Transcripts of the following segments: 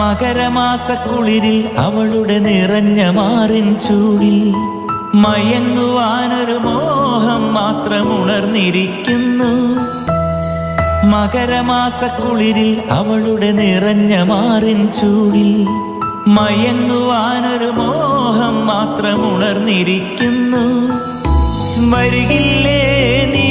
മകരമാസക്കുളിരിൽ അവളുടെ നിറഞ്ഞ മാറിൻ ചൂടിൽ മയങ്ങുവാനൊരു മോഹം മാത്രം ഉണർന്നിരിക്കുന്നു. മകരമാസക്കുളിരിൽ അവളുടെ നിറഞ്ഞ മാറിൻ ചൂടിൽ മയങ്ങുവാനൊരു മോഹം മാത്രം ഉണർന്നിരിക്കുന്നു. വരികില്ലേ നീ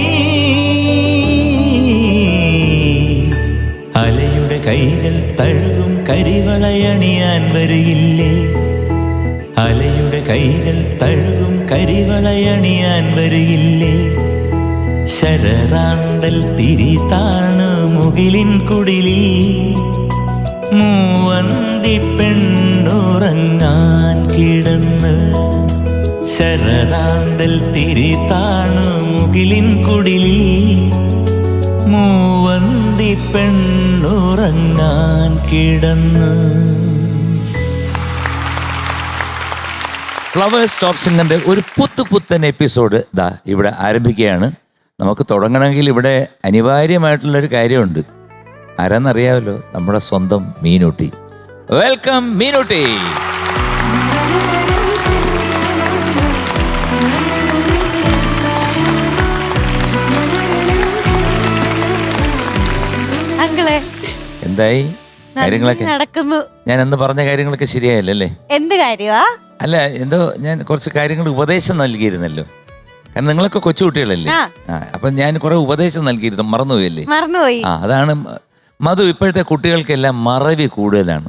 അലയുടെ കൈകൾ തഴുകും കരിവളയണിയാൻ വരികില്ലേ? അലയുടെ കൈകൾ തഴുകും കരിവളയണിയാൻ വരികില്ലേ? ശരറാന്തൽ തിരി താണു മുകിലിൻ കുടിലിൽ മൂവന്തി പെണ്ണുറങ്ങാൻ കിടന്ന്. ശരറാന്തൽ തിരി താണു മുകിലിൻ കുടിലിൽ മൂവന്തി പെണ്ണുറങ്ങാൻ കിടന്ന്. ഫ്ലവേഴ്സ് ടോപ്പ് സിംഗറിന്റെ ഒരു പുത്തൻ എപ്പിസോഡ് ദാ ഇവിടെ ആരംഭിക്കുകയാണ്. നമുക്ക് തുടങ്ങണമെങ്കിൽ ഇവിടെ അനിവാര്യമായിട്ടുള്ളൊരു കാര്യമുണ്ട്. ആരാന്നറിയാമല്ലോ, നമ്മുടെ സ്വന്തം മീനൂട്ടി. വെൽക്കം മീനൂട്ടി. എന്തായി കാര്യങ്ങളൊക്കെ? നടക്കുന്നു. ഞാൻ എന്ന് പറഞ്ഞ കാര്യങ്ങളൊക്കെ ശരിയായല്ലേ? എന്ത് കാര്യമാ? അല്ല, എന്തോ ഞാൻ കുറച്ച് കാര്യങ്ങൾ ഉപദേശം നൽകിയിരുന്നല്ലോ. കാരണം നിങ്ങളൊക്കെ കൊച്ചുകുട്ടികളല്ലേ? അപ്പൊ ഞാൻ കുറെ ഉപദേശം നൽകിയിരുന്നു, മറന്നുപോയല്ലേ? മറന്നുപോയി. അതാണ് മധു. ഇപ്പോഴത്തെ കുട്ടികൾക്കെല്ലാം മറവി കൂടുതലാണ്.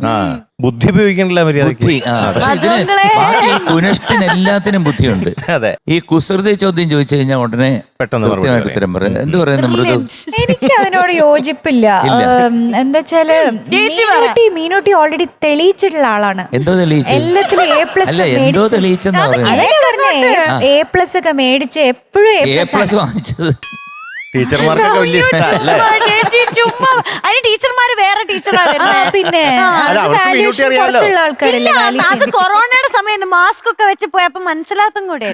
ബുദ്ധി ഉപയോഗിക്കണില്ല ബുദ്ധി. പക്ഷെ ഇതിന് ബാക്കി കുനിഷ്ഠന് എല്ലാത്തിനും ബുദ്ധിയുണ്ട്. അതെ. ഈ കുസൃതി ചോദ്യം ചോദിച്ചു കഴിഞ്ഞാൽ ഉടനെ പെട്ടെന്ന് കൃത്യമായിട്ട് ഉത്തരം പറയാം. എന്ത് പറയുന്നു മൃദു? എനിക്ക് അതിനോട് യോജിപ്പില്ല. എന്താ വെച്ചാല് മീനൂട്ടി ഓൾറെഡി തെളിയിച്ചിട്ടുള്ള ആളാണ്. എന്തോ തെളിയിച്ചു? എല്ലാത്തിലും A+ അല്ല, എന്തോ തെളിയിച്ചെന്നാ പറയുന്നത്. A+ ഒക്കെ മേടിച്ച് എപ്പോഴും A+ വാങ്ങിച്ചത് ടീച്ചർമാർക്കൊക്കെ വലിയ ഇഷ്ടമല്ലേ? ടീച്ചർമാര് വേറെ ടീച്ചറാണ്. പിന്നെ അത് കൊറോണയുടെ സമയത്ത് മാസ്ക് ഒക്കെ വെച്ച് പോയപ്പോ മനസ്സിലാത്തും കൂടെ.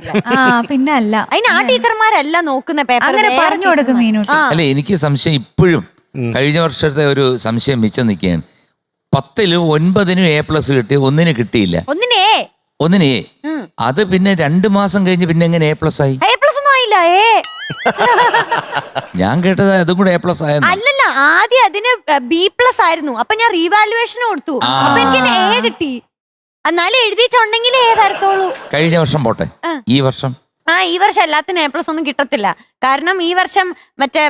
പിന്നെ അല്ല, അതിന് ആ ടീച്ചർമാരല്ല നോക്കുന്ന പേപ്പർ, അങ്ങനെ പറഞ്ഞു കൊടുക്കും മീനൂട്ടി. അല്ല, എനിക്ക് സംശയം ഇപ്പോഴും കഴിഞ്ഞ വർഷത്തെ ഒരു സംശയം മിച്ചം നിൽക്കുകയാണ്. 10ലും 9നും A+ കിട്ടി, 1ന് കിട്ടിയില്ല. ഒന്നിന് A. അത് പിന്നെ 2 മാസം കഴിഞ്ഞ് പിന്നെ എങ്ങനെ A+ ആയി? ഞാൻ കേട്ടത് അതും കൂടെ A+ ആയെന്ന്. അല്ലല്ല, ആദ്യം അതിന് B+ ആയിരുന്നു. അപ്പൊ ഞാൻ റീവാലുവേഷൻ കൊടുത്തു. അപ്പൊ എനിക്ക് A കിട്ടി. എന്നാലും എഴുതിയിട്ടുണ്ടെങ്കിൽ A തരത്തോളൂ. കഴിഞ്ഞ വർഷം പോട്ടെ, ഈ വർഷം ഈ വർഷം എല്ലാത്തിനും A+ ഒന്നും കിട്ടത്തില്ല. കാരണം ഈ വർഷം മറ്റേ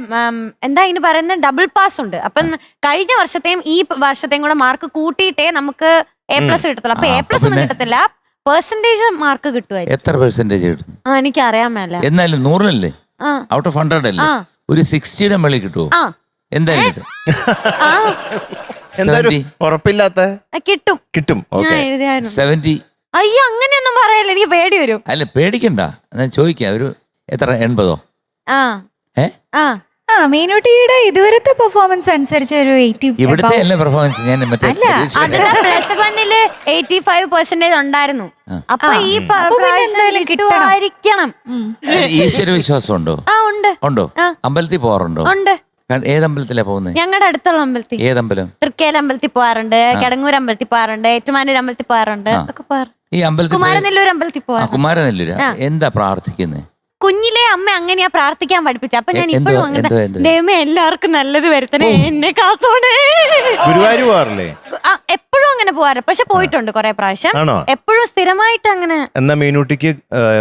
എന്താ ഇതിന് പറയുന്നത്, ഡബിൾ പാസ് ഉണ്ട്. അപ്പം കഴിഞ്ഞ വർഷത്തെയും ഈ വർഷത്തെയും കൂടെ മാർക്ക് കൂട്ടിയിട്ടേ നമുക്ക് A+ കിട്ടത്തുള്ളൂ. അപ്പൊ A+ ഒന്നും കിട്ടത്തില്ല, പെർസെന്റേജ് മാർക്ക് കിട്ടുമായിരുന്നു. എത്ര പെർസെന്റേജ് കിട്ടും? എനിക്ക് അറിയാൻ മേല. എന്നാലും 100-ലല്ലേ? ഔട്ട് ഓഫ് 100 അല്ലേ? ഒരു 60യുടെ മേളിൽ കിട്ടുമോ? എന്തായാലും ഉറപ്പില്ലാത്ത കിട്ടും. 70. അയ്യോ, അങ്ങനെയൊന്നും പറയല്ല, എനിക്ക് പേടി വരും. അല്ല, പേടിക്കണ്ട. ഞാൻ ചോദിക്കാം, ഒരു എത്ര 80? മീനൂട്ടിയുടെ ഇതുവരത്തെ പെർഫോമൻസ് അനുസരിച്ച് ഒരു 80. ഇവിടുത്തെ അല്ല പെർഫോമൻസ്, ഞാൻ മറ്റേ +1-ല് 85% ഉണ്ടായിരുന്നു. അപ്പൊ ഈ കിട്ടുമായിരിക്കണം. ഈശ്വര വിശ്വാസം ഉണ്ടോ? ഉണ്ടോ? അമ്പലത്തിൽ പോവാറുണ്ടോ? ഉണ്ട്. ഏതമ്പലത്തിലാ പോകുന്നത്? ഞങ്ങളുടെ അടുത്തുള്ള അമ്പലത്തിൽ. ഏതമ്പലം? തൃക്കേല അമ്പലത്തിൽ പോവാറുണ്ട്, കിടങ്ങൂർ അമ്പലത്തിൽ പോവാറുണ്ട്, ഏറ്റുമാനൂർ അമ്പലത്തിൽ പോവാറുണ്ട്. ഈ അമ്പലത്തിൽ കുമാരനെല്ലൂർ അമ്പലത്തിൽ പോവാറുണ്ട്. കുമാരനെല്ലൂര് എന്താ പ്രാർത്ഥിക്കുന്നത്? കുഞ്ഞിലെ അമ്മ അങ്ങനെയാ പ്രാർത്ഥിക്കാൻ പഠിപ്പിച്ച. അപ്പൊ ഞാൻ ഇപ്പോഴും അങ്ങനെ, ദൈവമേ എല്ലാവർക്കും നല്ലത് വരുത്തണേ, എന്നെ കാത്തോണേ. ഗുരുവായൂർ എപ്പോഴും അങ്ങനെ പോവാറ്, പക്ഷെ പോയിട്ടുണ്ട് കുറെ പ്രാവശ്യം. എപ്പോഴും സ്ഥിരമായിട്ട് അങ്ങനെ. എന്നാ മീനൂട്ടിക്ക്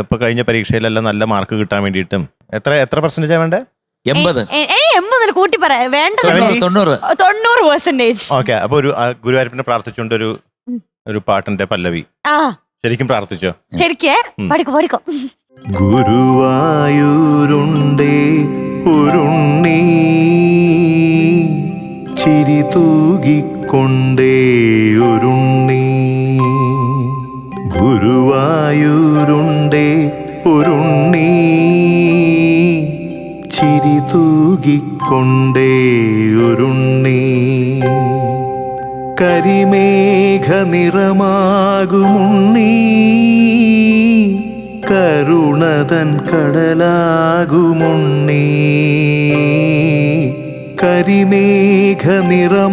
ഇപ്പൊ കഴിഞ്ഞ പരീക്ഷയിലെല്ലാം നല്ല മാർക്ക് കിട്ടാൻ വേണ്ടിയിട്ടും എത്ര പെർസെന്റേജ് വേണ്ടേ? 80 കൂട്ടി പറയാം, വേണ്ട 90%. ഓക്കെ. അപ്പൊ ഒരു ഗുരുവായൂരപ്പനെ പ്രാർത്ഥിച്ചുകൊണ്ട് ഒരു പാട്ടിന്റെ പല്ലവി ശരിക്കും പ്രാർത്ഥിച്ചോ? ശരിക്കും പഠിക്കോ. ഗുരുവായൂരുണ്ടേ ഒരുണ്ണി ചിരി തൂകിക്കൊണ്ടേ ഒരുണ്ണി. ഗുരുവായൂരുണ്ടേ ഒരുണ്ണി ചിരി തൂകിക്കൊണ്ടേ ഒരുണ്ണി. കരിമേഘ നിറമാകുമുണ്ണി കരുണതൻ കടലാകുമുണ്ണി. കരിമേഘ നിറമാകുമുണ്ണീ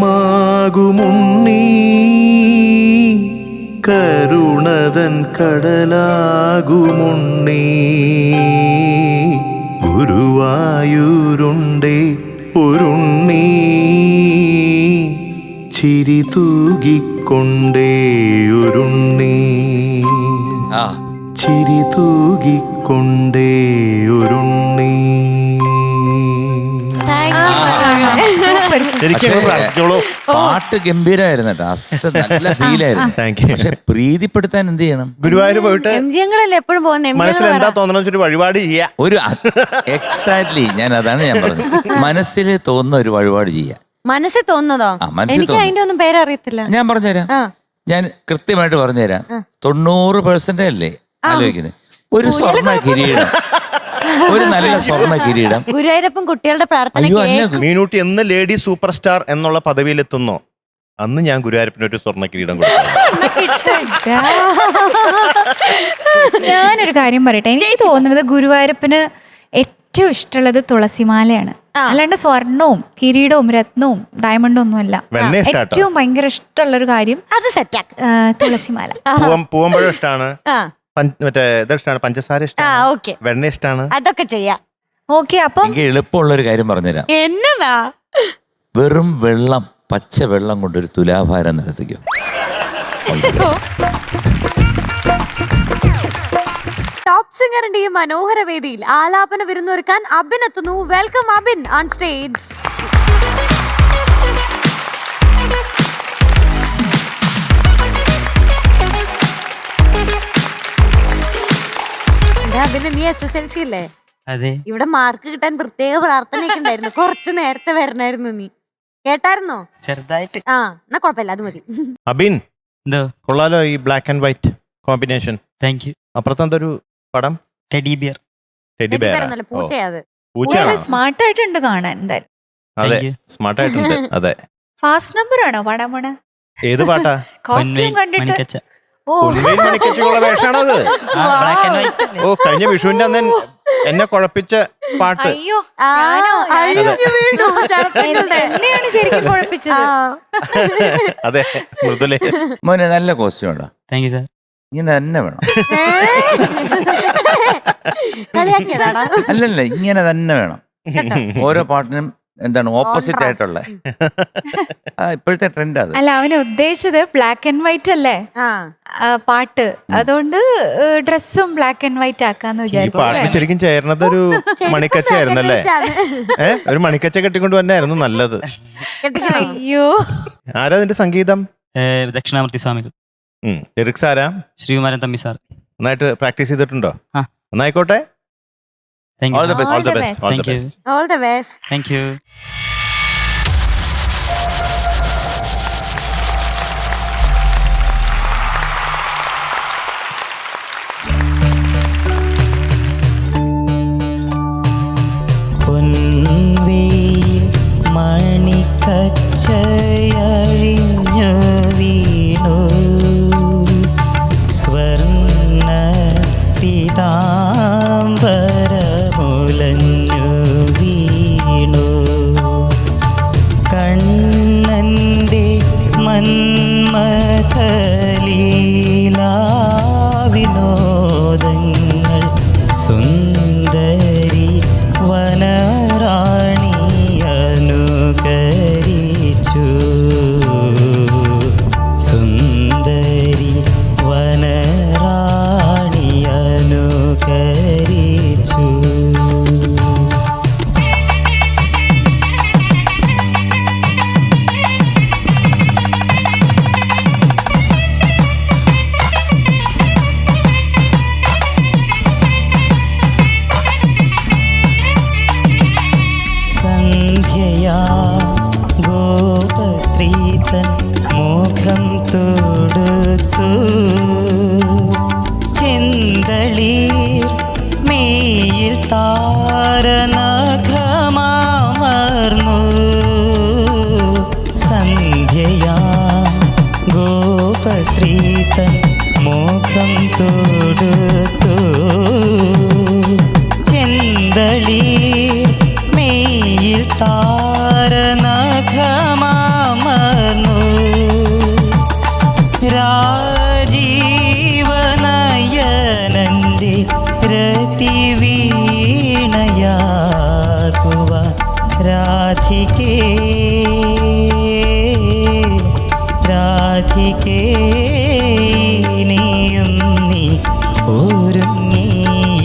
കരുണതൻ കടലാകുമുണ്ണീ ഗുരുവായൂരുണ്ടേ ഒരുണ്ണീ ചിരി തൂകിക്കൊണ്ടേ ഒരുണ്ണീ ആ ചിരി തൂകിക്കൊണ്ടേ ഒരുണ്ണീ. സൂപ്പർ ശരിക്കും പക്ഷേ, പ്രാർത്ഥിച്ചോളൂ. പാട്ട് ഗംഭീരമായിരുന്നു കേട്ടോ. നല്ല ഫീലായിരുന്നു. Thank you. പക്ഷെ പ്രീതിപ്പെടുത്താൻ എന്ത് ചെയ്യണം? ഗുരുവായൂർ പോയിട്ട് എംജിങ്ങളല്ലേ എപ്പോഴും പോകുന്നത്? മനസ്സിൽ എന്താ തോന്നണം ഒരു വഴിപാട് ചെയ്യാ. ഒരു എക്സാക്ട്ലി അതാണ് ഞാൻ പറഞ്ഞത്. മനസ്സിൽ തോന്നുന്ന ഒരു വഴിപാട് ചെയ്യാം. മനസ്സിൽ തോന്നുന്നതോ? ആ, മനസ്സിൽ എനിക്ക് തോന്നുന്നു. അതിന്റെ ഒന്നും പേരറിയത്തില്ല. ഞാൻ പറഞ്ഞുതരാം. ആ ഞാൻ കൃത്യമായിട്ട് പറഞ്ഞുതരാം. 90% അല്ലേ ആലോചിക്കുന്നത്? ഒരു സ്വർണ്ണ കിരീടം, ഒരു നല്ല സ്വർണ്ണ കിരീടം. ഗുരുവായൂരപ്പൻ കുട്ടികളുടെ പ്രാർത്ഥന അയ്യോ അല്ല, മീനൂട്ടി എന്ന് ലേഡി സൂപ്പർ സ്റ്റാർ എന്നുള്ള പദവിയിലെത്തുന്നോ അന്ന് ഞാൻ ഗുരുവായൂരപ്പന് ഒരു സ്വർണ്ണ കിരീടം കൊടുത്തു. ഞാനൊരു കാര്യം പറയട്ടെ. എനിക്ക് തോന്നുന്നത് ഗുരുവായൂരപ്പന് ഏറ്റവും ഇഷ്ടമുള്ളത് തുളസിമാലയാണ്. അല്ലാണ്ട് സ്വർണവും കിരീടവും രത്നവും ഡയമണ്ടും ഒന്നുമല്ല. വെണ്ണ ഇഷ്ടാട്ടോ. ഏറ്റവും ഭയങ്കര ഇഷ്ടമുള്ള ഒരു കാര്യം അത് സെറ്റാക്ക്. തുളസിമാല. പൂവമ്പഴം ഇഷ്ടാണ്, ആ മറ്റേ ഇത് ഇഷ്ടാണ്, പഞ്ചസാര ആ ഇഷ്ടാണ്, ഓക്കെ, വെണ്ണ ഇഷ്ടാണ്. അതൊക്കെ ചെയ്യാം. ഓക്കെ, അപ്പം എനിക്ക് എളുപ്പമുള്ള ഒരു കാര്യം പറഞ്ഞുതരാം. എന്നതാ? വെറും വെള്ളം, പച്ച വെള്ളം കൊണ്ടൊരു തുലാഭാരം നടത്തിക്കോ. ടോപ്പ് സിംഗറിന്റെ ഈ മനോഹര വേദിയിൽ ആലാപന വിരുന്നൊരുക്കാൻ അബിൻ എത്തുന്നു. Welcome Abin on stage. അബിന് നീ SSLC അല്ലേ? അതെ. ഇവിടെ മാർക്ക് കിട്ടാൻ പ്രത്യേക പ്രാർത്ഥനയൊക്കെ ഉണ്ടായിരുന്നു. കുറച്ച് നേരത്തെ വരണായിരുന്നു. നീ കേട്ടായിരുന്നോ? ചെറുതായിട്ട്. ആ എന്നാ കുഴപ്പമില്ല, അത് മതി. അബിൻ എന്തോ? കൊള്ളാലോ ഈ black and white combination. Thank you. അപ്പുറത്തെന്തൊരു പടം? Teddy bear. Teddy bear. പേരൊന്നുമല്ല, പൂച്ചയാ അത്. പൂച്ചയാണോ? സ്മാർട്ട് ആയിട്ടുണ്ട് കാണാൻ. എന്തായാലും അതെ, Thank you. സ്മാർട്ട് ആയിട്ടുണ്ട്. അതെ. ഫാസ്റ്റ് നമ്പർ ആണോ പാടാൻ പോണ? ഏത് പാട്ടാ? കോസ്റ്റ്യൂം കണ്ടിട്ട് മണിക്കച്ച. ഓ പൊന്മേൽ മണിക്കച്ചുള്ള വേഷാണോ അത്? Black and white. ഓ, കഴിഞ്ഞ വിഷുവിന്റെ അന്ന് എന്നെ കുഴപ്പിച്ച പാട്ട്. അയ്യോ ആ, ഞാനോ? അയ്യോ, വീണു. ചരപ്പുകളുടെ. എന്നെയാണ് ശരിക്കും കുഴപ്പിച്ചത്. ആ. അതെ, മൃദുലേ. മോനെ നല്ല കോസ്റ്റ്യൂം ഉണ്ടോ? Thank you sir. ഇങ്ങനെ തന്നെ വേണം. കളിയാക്കിയതാടാ. അല്ലല്ല, ഇങ്ങനെ തന്നെ വേണം. ഓരോ പാട്ടിനും എന്താണ് ഓപ്പോസിറ്റ് ആയിട്ടുള്ള ഇപ്പോഴത്തെ ട്രെൻഡ് അത്. അല്ല, അവന് ഉദ്ദേശിച്ചത് ബ്ലാക്ക് ആൻഡ് വൈറ്റ് അല്ലേ ആ പാട്ട്, അതുകൊണ്ട് ഡ്രസ്സും ബ്ലാക്ക് ആൻഡ് വൈറ്റ് ആക്കാന്ന് ഈ പാട്ട് വിചാരിച്ചു. ശരിക്കും ചേർന്നത് ഒരു മണിക്കച്ചായിരുന്നല്ലേ? ഒരു മണിക്കച്ച കെട്ടിക്കൊണ്ട് തന്നെയായിരുന്നു നല്ലത്. അയ്യോ, ആരാ അതിന്റെ സംഗീതം? ദക്ഷിണാമൂർത്തി സ്വാമികൾ. ലിറിക്സ് ആരാ? ശ്രീകുമാരൻ തമ്പി സാർ. നന്നായിട്ട് പ്രാക്ടീസ് ചെയ്തിട്ടുണ്ടോ? ആ. എന്നായിക്കോട്ടെ. Thank All you. the best. All the best. All the Thank you. best. All the best. Thank you. പൊൻവേയിൽ മണിക്കച്ചയഴിഞ്ഞു വീണു സ്വർണ്ണ പീതാംബരമുലഞ്ഞു വീണു കണ്ണന്റെ മന്മഥലീലാവിനോദങ്ങൾ സുന്ദരി വനറാണി അനുകരിച്ചു സുന്ദരി വനറാണി അനുകരിച്ചു. സന്ധ്യയാ ഗോപസ്ത്രീതൻ മോഖം തൊടുത്തു ചെന്തളീർ മേയിൽ താരനഖമാമർന്നു സന്ധ്യയാ ഗോപസ്ത്രീതൻ മോഖം തൊടുത്തു ചെന്തളീർ മേയിൽ താരന രാധികേ രാധികേ നീയും നീ ഒരുങ്ങിയില്ലേ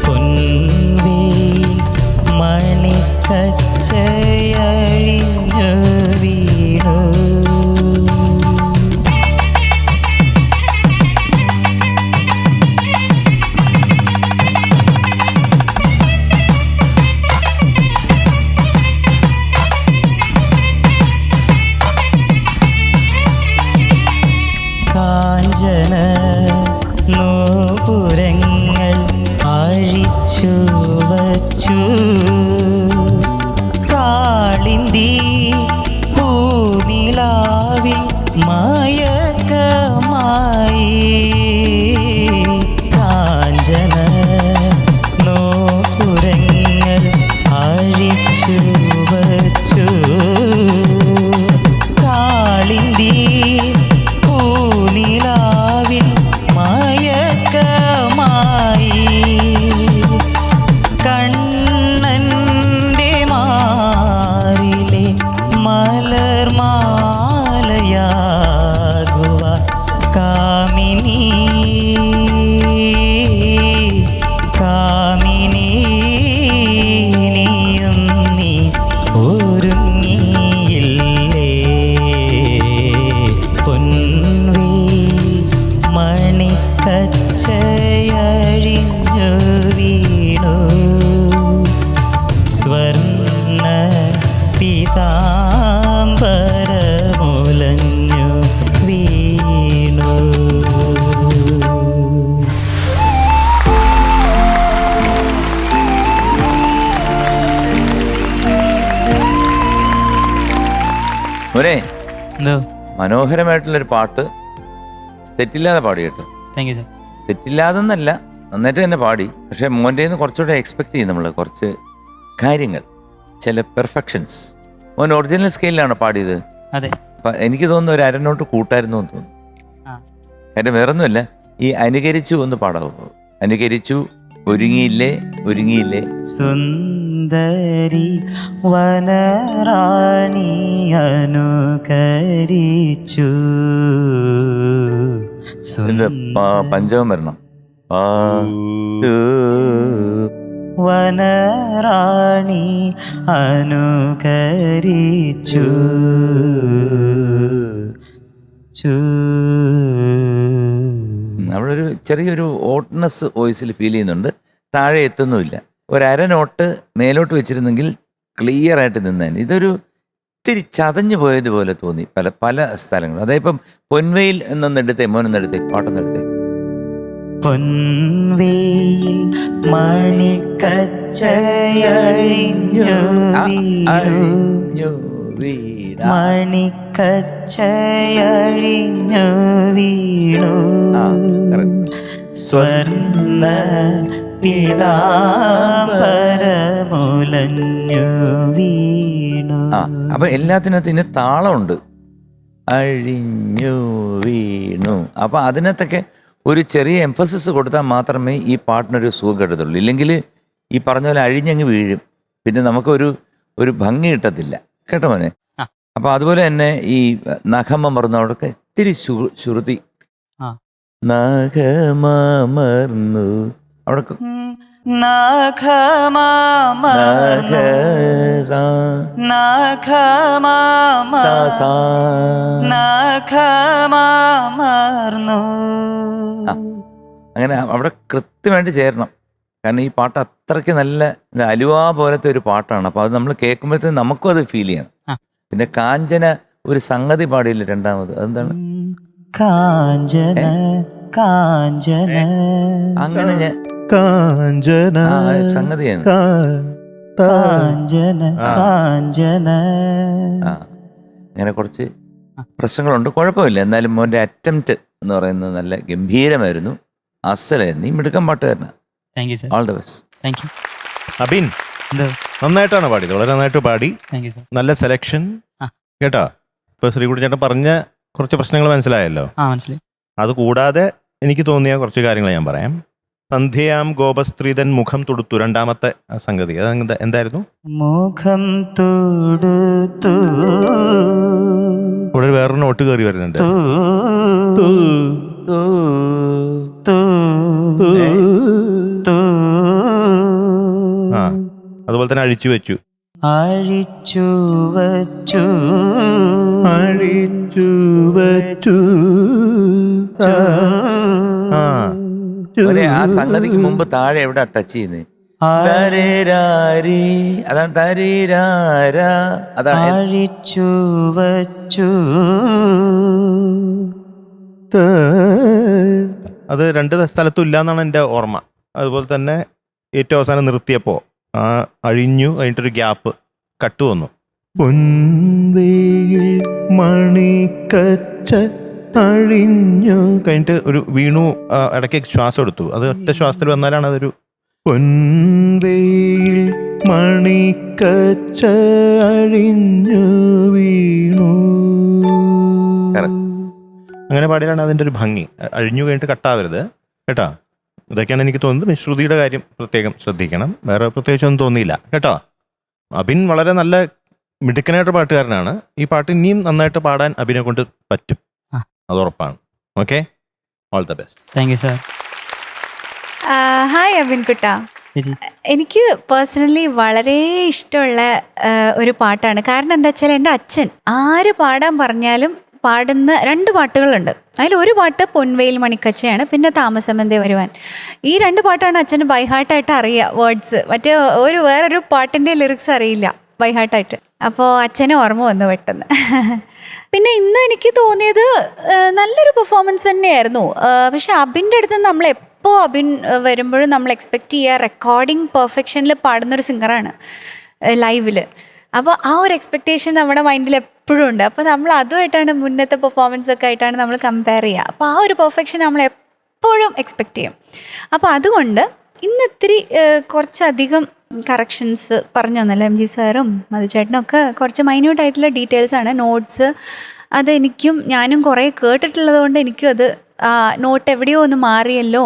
പൊൻവേൽ മണിക്കച്ചയഴിഞ്ഞു വീണു കാഞ്ചന നോപുരങ്ങൾ അഴിച്ചു വച്ചു കാളിന്തി പൂനിലാവിൽ മയക്കമായി കാഞ്ചന നോപുരങ്ങൾ അഴിച്ചു വച്ചു കാളിന്തി പൂനിലാവിൽ മയക്കമായി കണ്ണൻ്റെ മാറിലെ മലർമാലയാകുവ കാമിനി കാമിനി നീയും നീ ഒരുങ്ങിയില്ലേ പൊൻവേൽ മണിക്കച്ചയഴിഞ്ഞു വീണു സ്വർണ്ണ പീതാംബരമുലഞ്ഞു വീണു. ഒരേ എന്തോ മനോഹരമായിട്ടുള്ളൊരു പാട്ട് തെറ്റില്ലാതെ പാടി കേട്ടോ. Thank you sir. തെറ്റില്ലാതെന്നല്ല, നന്നായിട്ട് തന്നെ പാടി. പക്ഷെ മോൻ്റെ നിന്ന് കുറച്ചുകൂടെ എക്സ്പെക്ട് ചെയ്യും നമ്മൾ കുറച്ച് കാര്യങ്ങൾ, ചില പെർഫെക്ഷൻസ്. മോൻ ഒറിജിനൽ സ്കെയിലാണ് പാടിയത്. അതെ. അപ്പം എനിക്ക് തോന്നുന്നു ഒരു അരനോട്ട് കൂട്ടായിരുന്നു എന്ന് തോന്നുന്നു. ആ. കാര്യം വേറൊന്നുമല്ല, ഈ അനുകരിച്ചു ഒന്ന് പാടാവോ? അനുകരിച്ചു, ഒരുങ്ങിയില്ലേ ഒരുങ്ങിയില്ലേ. സുന്ദരി വനറാണി അനുകരിച്ചു ഇത് പഞ്ചമം വരണം. വനറാണി അനുകരിച്ചു അവിടെ ഒരു ചെറിയൊരു ഓട്ട്നെസ് വോയിസിൽ ഫീൽ ചെയ്യുന്നുണ്ട്. താഴെ എത്തുന്നുമില്ല. ഒരു അരനോട്ട് മേലോട്ട് വെച്ചിരുന്നെങ്കിൽ ക്ലിയർ ആയിട്ട് നിന്നേനെ. ഇതൊരു ഇത്തിരി ചതഞ്ഞു പോയതുപോലെ തോന്നി പല പല സ്ഥലങ്ങളും. അതായത് ഇപ്പം പൊൻവെയിൽ എന്നൊന്നെടുത്തേ, മോനൊന്നെടുത്തേ, പാട്ടൊന്നെടുത്തേ. പൊൻവേൽ മണിക്കച്ചയഴിഞ്ഞു വീണു മണിക്കച്ചയഴിഞ്ഞു വീണു സ്വർണ്ണ പീതാംബരമുലഞ്ഞു വീണു. അപ്പൊ എല്ലാത്തിനകത്തും ഇനി താളമുണ്ട്. അഴിഞ്ഞു വീണു. അപ്പൊ അതിനകത്തൊക്കെ ഒരു ചെറിയ എംഫസിസ് കൊടുത്താൽ മാത്രമേ ഈ പാട്ടിനൊരു സുഖം കിട്ടത്തുള്ളൂ. ഇല്ലെങ്കിൽ ഈ പറഞ്ഞ പോലെ അഴിഞ്ഞങ്ങ് വീഴും. പിന്നെ നമുക്കൊരു ഒരു ഭംഗി കിട്ടത്തില്ല കേട്ടോ മോനെ. അപ്പൊ അതുപോലെ തന്നെ ഈ നഖമർന്നവിടൊക്കെ ഇത്തിരി ശ്രുതി. നഖമർന്നു അവിടെ അങ്ങനെ അവിടെ കൃത്യമായിട്ട് ചേരണം. കാരണം ഈ പാട്ട് അത്രയ്ക്ക് നല്ല അലുവ പോലത്തെ ഒരു പാട്ടാണ്. അപ്പൊ അത് നമ്മൾ കേൾക്കുമ്പോഴത്തേക്കും നമുക്കും അത് ഫീൽ ചെയ്യണം. പിന്നെ കാഞ്ചന ഒരു സംഗതി പാടിയില്ല രണ്ടാമത്, അതെന്താണ്? കാഞ്ചന കാഞ്ചന അങ്ങനെ ഞാൻ കാഞ്ചന സംഗതിയാണ്. കാഞ്ചന കാഞ്ചന അങ്ങനെ കുറച്ച് പ്രശ്നങ്ങളുണ്ട്, കുഴപ്പമില്ല. എന്നാലും മോൻ്റെ അറ്റംപ്റ്റ് എന്ന് പറയുന്നത് നല്ല ഗംഭീരമായിരുന്നു, അസലായിരുന്നു. നീ മിടുക്കൻ പാട്ടുകാരനാ. Thank you sir. All the best. Thank you. Abin എന്തോ നന്നായിട്ടാണ് പാടിയത്, വളരെ നന്നായിട്ട് പാടി. Thank you sir. നല്ല സെലക്ഷൻ ആ. കേട്ടോ. ഇപ്പൊ ശ്രീകുട്ടി ചേട്ടൻ പറഞ്ഞ കുറച്ച് പ്രശ്നങ്ങൾ മനസ്സിലായല്ലോ. ആ മനസ്സിലായി. അത് കൂടാതെ എനിക്ക് തോന്നിയ കുറച്ച് കാര്യങ്ങൾ ഞാൻ പറയാം. സന്ധ്യയാം ഗോപസ്ത്രീതൻ മുഖം തൊടുത്തു, രണ്ടാമത്തെ സംഗതി അത് എന്തായിരുന്നു? മുഖം തൊടുത്തു. ഇവിടെ വേറൊരു നോട്ട് കയറി വരുന്നുണ്ട്. ആ, അതുപോലെ തന്നെ അഴിച്ചു വെച്ചു. അഴിച്ചു വച്ചു. അഴിച്ചു വച്ചു. ആ, ആ സംഗതിക്ക് മുമ്പ് താഴെ എവിടെ ടച്ച് ചെയ്യുന്നത്? അതാണ് തരീരാരാ. അതാണ് അഴിച്ചു വച്ചു. അത് രണ്ട് സ്ഥലത്തും ഇല്ലാന്നാണ് എൻ്റെ ഓർമ്മ. അതുപോലെ തന്നെ ഏറ്റവും അവസാനം നിർത്തിയപ്പോ ആ അഴിഞ്ഞു കഴിഞ്ഞിട്ടൊരു ഗ്യാപ്പ് കട്ട് വന്നു. പൊൻവേയിൽ മണിക്കച്ച അഴിഞ്ഞു കഴിഞ്ഞിട്ട് ഒരു വീണു, ഇടയ്ക്ക് ശ്വാസം എടുത്തു. അത് ഒറ്റ ശ്വാസത്തിൽ വന്നാലാണ് അതൊരു പൊൻവേയിൽ മണിക്കച്ച അഴിഞ്ഞു വീണു. അങ്ങനെ പാടിയാണ് അതിൻ്റെ ഒരു ഭംഗി. അഴിഞ്ഞു കഴിഞ്ഞിട്ട് കട്ടാവരുത് കേട്ടോ. ഇതൊക്കെയാണ് എനിക്ക് തോന്നുന്നത്. ശ്രുതിയുടെ കാര്യം പ്രത്യേകം ശ്രദ്ധിക്കണം. വേറെ പ്രത്യേകിച്ചൊന്നും തോന്നിയില്ല കേട്ടോ. അബിൻ വളരെ നല്ല മിടുക്കനായിട്ട് പാട്ടുകാരനാണ്. ഈ പാട്ട് ഇനിയും നന്നായിട്ട് പാടാൻ അബിനെ കൊണ്ട് പറ്റും, അത് ഉറപ്പാണ്. Okay, all the best. Thank you sir. Hi അബിൻകുട്ട. എനിക്ക് പേഴ്സണലി വളരെ ഇഷ്ടമുള്ള ഒരു പാട്ടാണ്. കാരണം എന്താ വെച്ചാൽ എൻ്റെ അച്ഛൻ ആര് പാടാൻ പറഞ്ഞാലും പാടുന്ന 2 പാട്ടുകളുണ്ട്. അതിലൊരു പാട്ട് പൊൻവെയിൽ മണിക്കച്ചയാണ്, പിന്നെ താമസമെന്തേ വരുവാൻ. ഈ 2 പാട്ടാണ് അച്ഛന് ബൈഹാർട്ടായിട്ട് അറിയുക, വേർഡ്സ്. മറ്റേ വേറൊരു പാട്ടിൻ്റെ ലിറിക്സ് അറിയില്ല ബൈഹാർട്ടായിട്ട്. അപ്പോൾ അച്ഛനെ ഓർമ്മ വന്നു പെട്ടെന്ന്. പിന്നെ ഇന്ന് എനിക്ക് തോന്നിയത് നല്ലൊരു പെർഫോമൻസ് തന്നെയായിരുന്നു. പക്ഷെ അബിൻ്റെ അടുത്ത് നമ്മൾ എപ്പോൾ അബിൻ വരുമ്പോഴും നമ്മൾ എക്സ്പെക്റ്റ് ചെയ്യുക റെക്കോർഡിങ് പെർഫെക്ഷനിൽ പാടുന്നൊരു സിംഗറാണ് ലൈവിൽ. അപ്പോൾ ആ ഒരു എക്സ്പെക്റ്റേഷൻ നമ്മുടെ മൈൻഡിൽ എപ്പോഴും ഉണ്ട്. അപ്പോൾ നമ്മൾ അതുമായിട്ടാണ് മുന്നത്തെ പെർഫോമൻസ് ഒക്കെ ആയിട്ടാണ് നമ്മൾ കമ്പയർ ചെയ്യുക. അപ്പോൾ ആ ഒരു പെർഫെക്ഷൻ നമ്മൾ എപ്പോഴും എക്സ്പെക്റ്റ് ചെയ്യും. അപ്പോൾ അതുകൊണ്ട് ഇന്ന് ഇത്തിരി കുറച്ചധികം കറക്ഷൻസ് പറഞ്ഞു തന്നല്ലോ എം ജി സാറും മധുചേട്ടനും ഒക്കെ. കുറച്ച് മൈന്യൂട്ടായിട്ടുള്ള ഡീറ്റെയിൽസാണ്, നോട്ട്സ്. ഞാനും കുറേ കേട്ടിട്ടുള്ളത് കൊണ്ട് എനിക്കും അത് നോട്ട് എവിടെയോ ഒന്ന് മാറിയല്ലോ,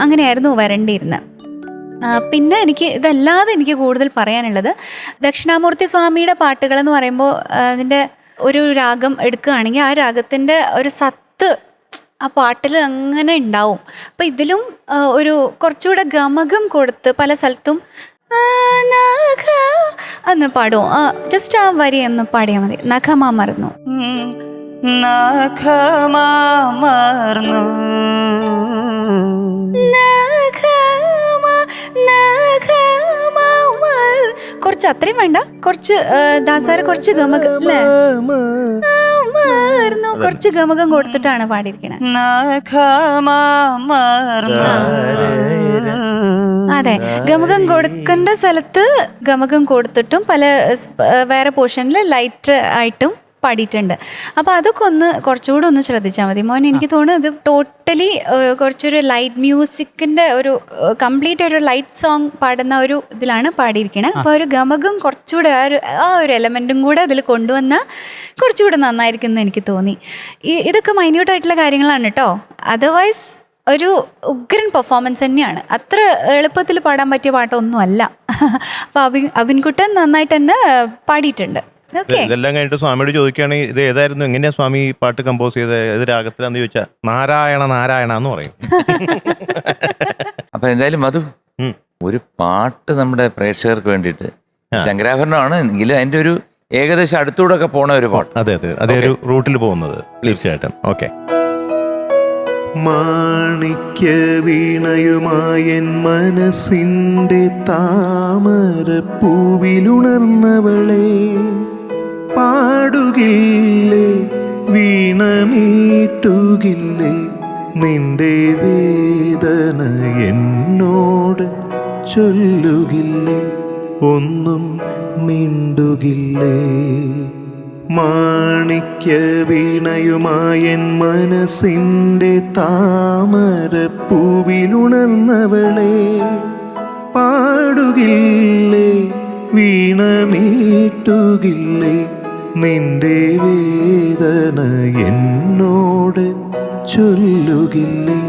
അങ്ങനെയായിരുന്നു വരേണ്ടിയിരുന്നത്. പിന്നെ ഇതല്ലാതെ എനിക്ക് കൂടുതൽ പറയാനുള്ളത്, ദക്ഷിണാമൂർത്തി സ്വാമിയുടെ പാട്ടുകളെന്ന് പറയുമ്പോൾ അതിൻ്റെ ഒരു രാഗം എടുക്കുകയാണെങ്കിൽ ആ രാഗത്തിൻ്റെ ഒരു സത്ത് ആ പാട്ടിൽ അങ്ങനെ ഉണ്ടാവും. അപ്പം ഇതിലും ഒരു കുറച്ചുകൂടെ ഗമകം കൊടുത്ത് പല സ്ഥലത്തും ഒന്ന് പാടുമോ? ജസ്റ്റ് ആ വരി ഒന്ന് പാടിയാൽ മതി. നഖമാമർന്നു. നഖമാമർന്നു കുറച്ച് അത്രയും വേണ്ട, കുറച്ച് ദാസാറ് കുറച്ച് ഗമകം അല്ലേ, കുറച്ച് ഗമകം കൊടുത്തിട്ടാണ് പാടിയിരിക്കണത്. അതെ, ഗമകം കൊടുക്കേണ്ട സ്ഥലത്ത് ഗമകം കൊടുത്തിട്ടും പല വേറെ പോർഷനിൽ ലൈറ്റ് ആയിട്ടും പാടിയിട്ടുണ്ട്. അപ്പോൾ അതൊക്കെ കുറച്ചുകൂടെ ഒന്ന് ശ്രദ്ധിച്ചാൽ മതി മോൻ. എനിക്ക് തോന്നുന്നത് ടോട്ടലി കുറച്ചൊരു ലൈറ്റ് മ്യൂസിക്കിൻ്റെ ഒരു കംപ്ലീറ്റ് ഒരു ലൈറ്റ് സോങ് പാടുന്ന ഒരു ഇതിലാണ് പാടിയിരിക്കുന്നത്. അപ്പോൾ ഒരു ഗമകം കുറച്ചുകൂടെ ആ ഒരു എലമെൻറ്റും കൂടെ അതിൽ കൊണ്ടുവന്നാൽ കുറച്ചുകൂടെ നന്നായിരിക്കും എന്ന് എനിക്ക് തോന്നി. ഇതൊക്കെ മൈന്യൂട്ടായിട്ടുള്ള കാര്യങ്ങളാണ് കേട്ടോ. അതർവൈസ് ഒരു ഉഗ്രൻ പെർഫോമൻസ് തന്നെയാണ്. അത്ര എളുപ്പത്തിൽ പാടാൻ പറ്റിയ പാട്ടൊന്നും അല്ല. അപ്പോൾ അബിൻകുട്ടൻ നന്നായിട്ട് തന്നെ പാടിയിട്ടുണ്ട്. ഇതെല്ലാം കഴിഞ്ഞിട്ട് സ്വാമിയോട് ചോദിക്കുകയാണെങ്കിൽ ഇത് ഏതായിരുന്നു, എങ്ങനെയാ സ്വാമി ഈ പാട്ട് കമ്പോസ് ചെയ്ത്, ഏത് രാഗത്തിലാന്ന് ചോദിച്ചാൽ നാരായണ നാരായണ എന്ന് പറയും. അപ്പൊ എന്തായാലും മധു, ഒരു പാട്ട് നമ്മുടെ പ്രേക്ഷകർക്ക് വേണ്ടിയിട്ട് ശങ്കരാഭരണമാണ് എങ്കിലും അതിന്റെ ഒരു ഏകദേശം അടുത്തൂടെ ഒക്കെ പോണ ഒരു പാട്ട്. അതെ അതെ, അതേ ഒരു റൂട്ടിൽ പോകുന്നത് തീർച്ചയായിട്ടും. ഓക്കെ. മാണിക്യ വീണയുമായൻ മനസ്സിൻ്റെ താമരപ്പൂവിലുണർന്നവളെ, പാടുകില്ലേ വീണമീട്ടുകില്ലേ, നിന്റെ വേദന എന്നോട് ചൊല്ലുകില്ലേ, ഒന്നും മിണ്ടുകില്ലേ. മാണിക്യ വീണയുമായൻ മനസ്സിൻ്റെ താമരപ്പൂവിലുണർന്നവളെ, പാടുകില്ലേ വീണമീട്ടുകില്ലേ, നിന്റെ വേദന എന്നോട് ചൊല്ലുകില്ലേ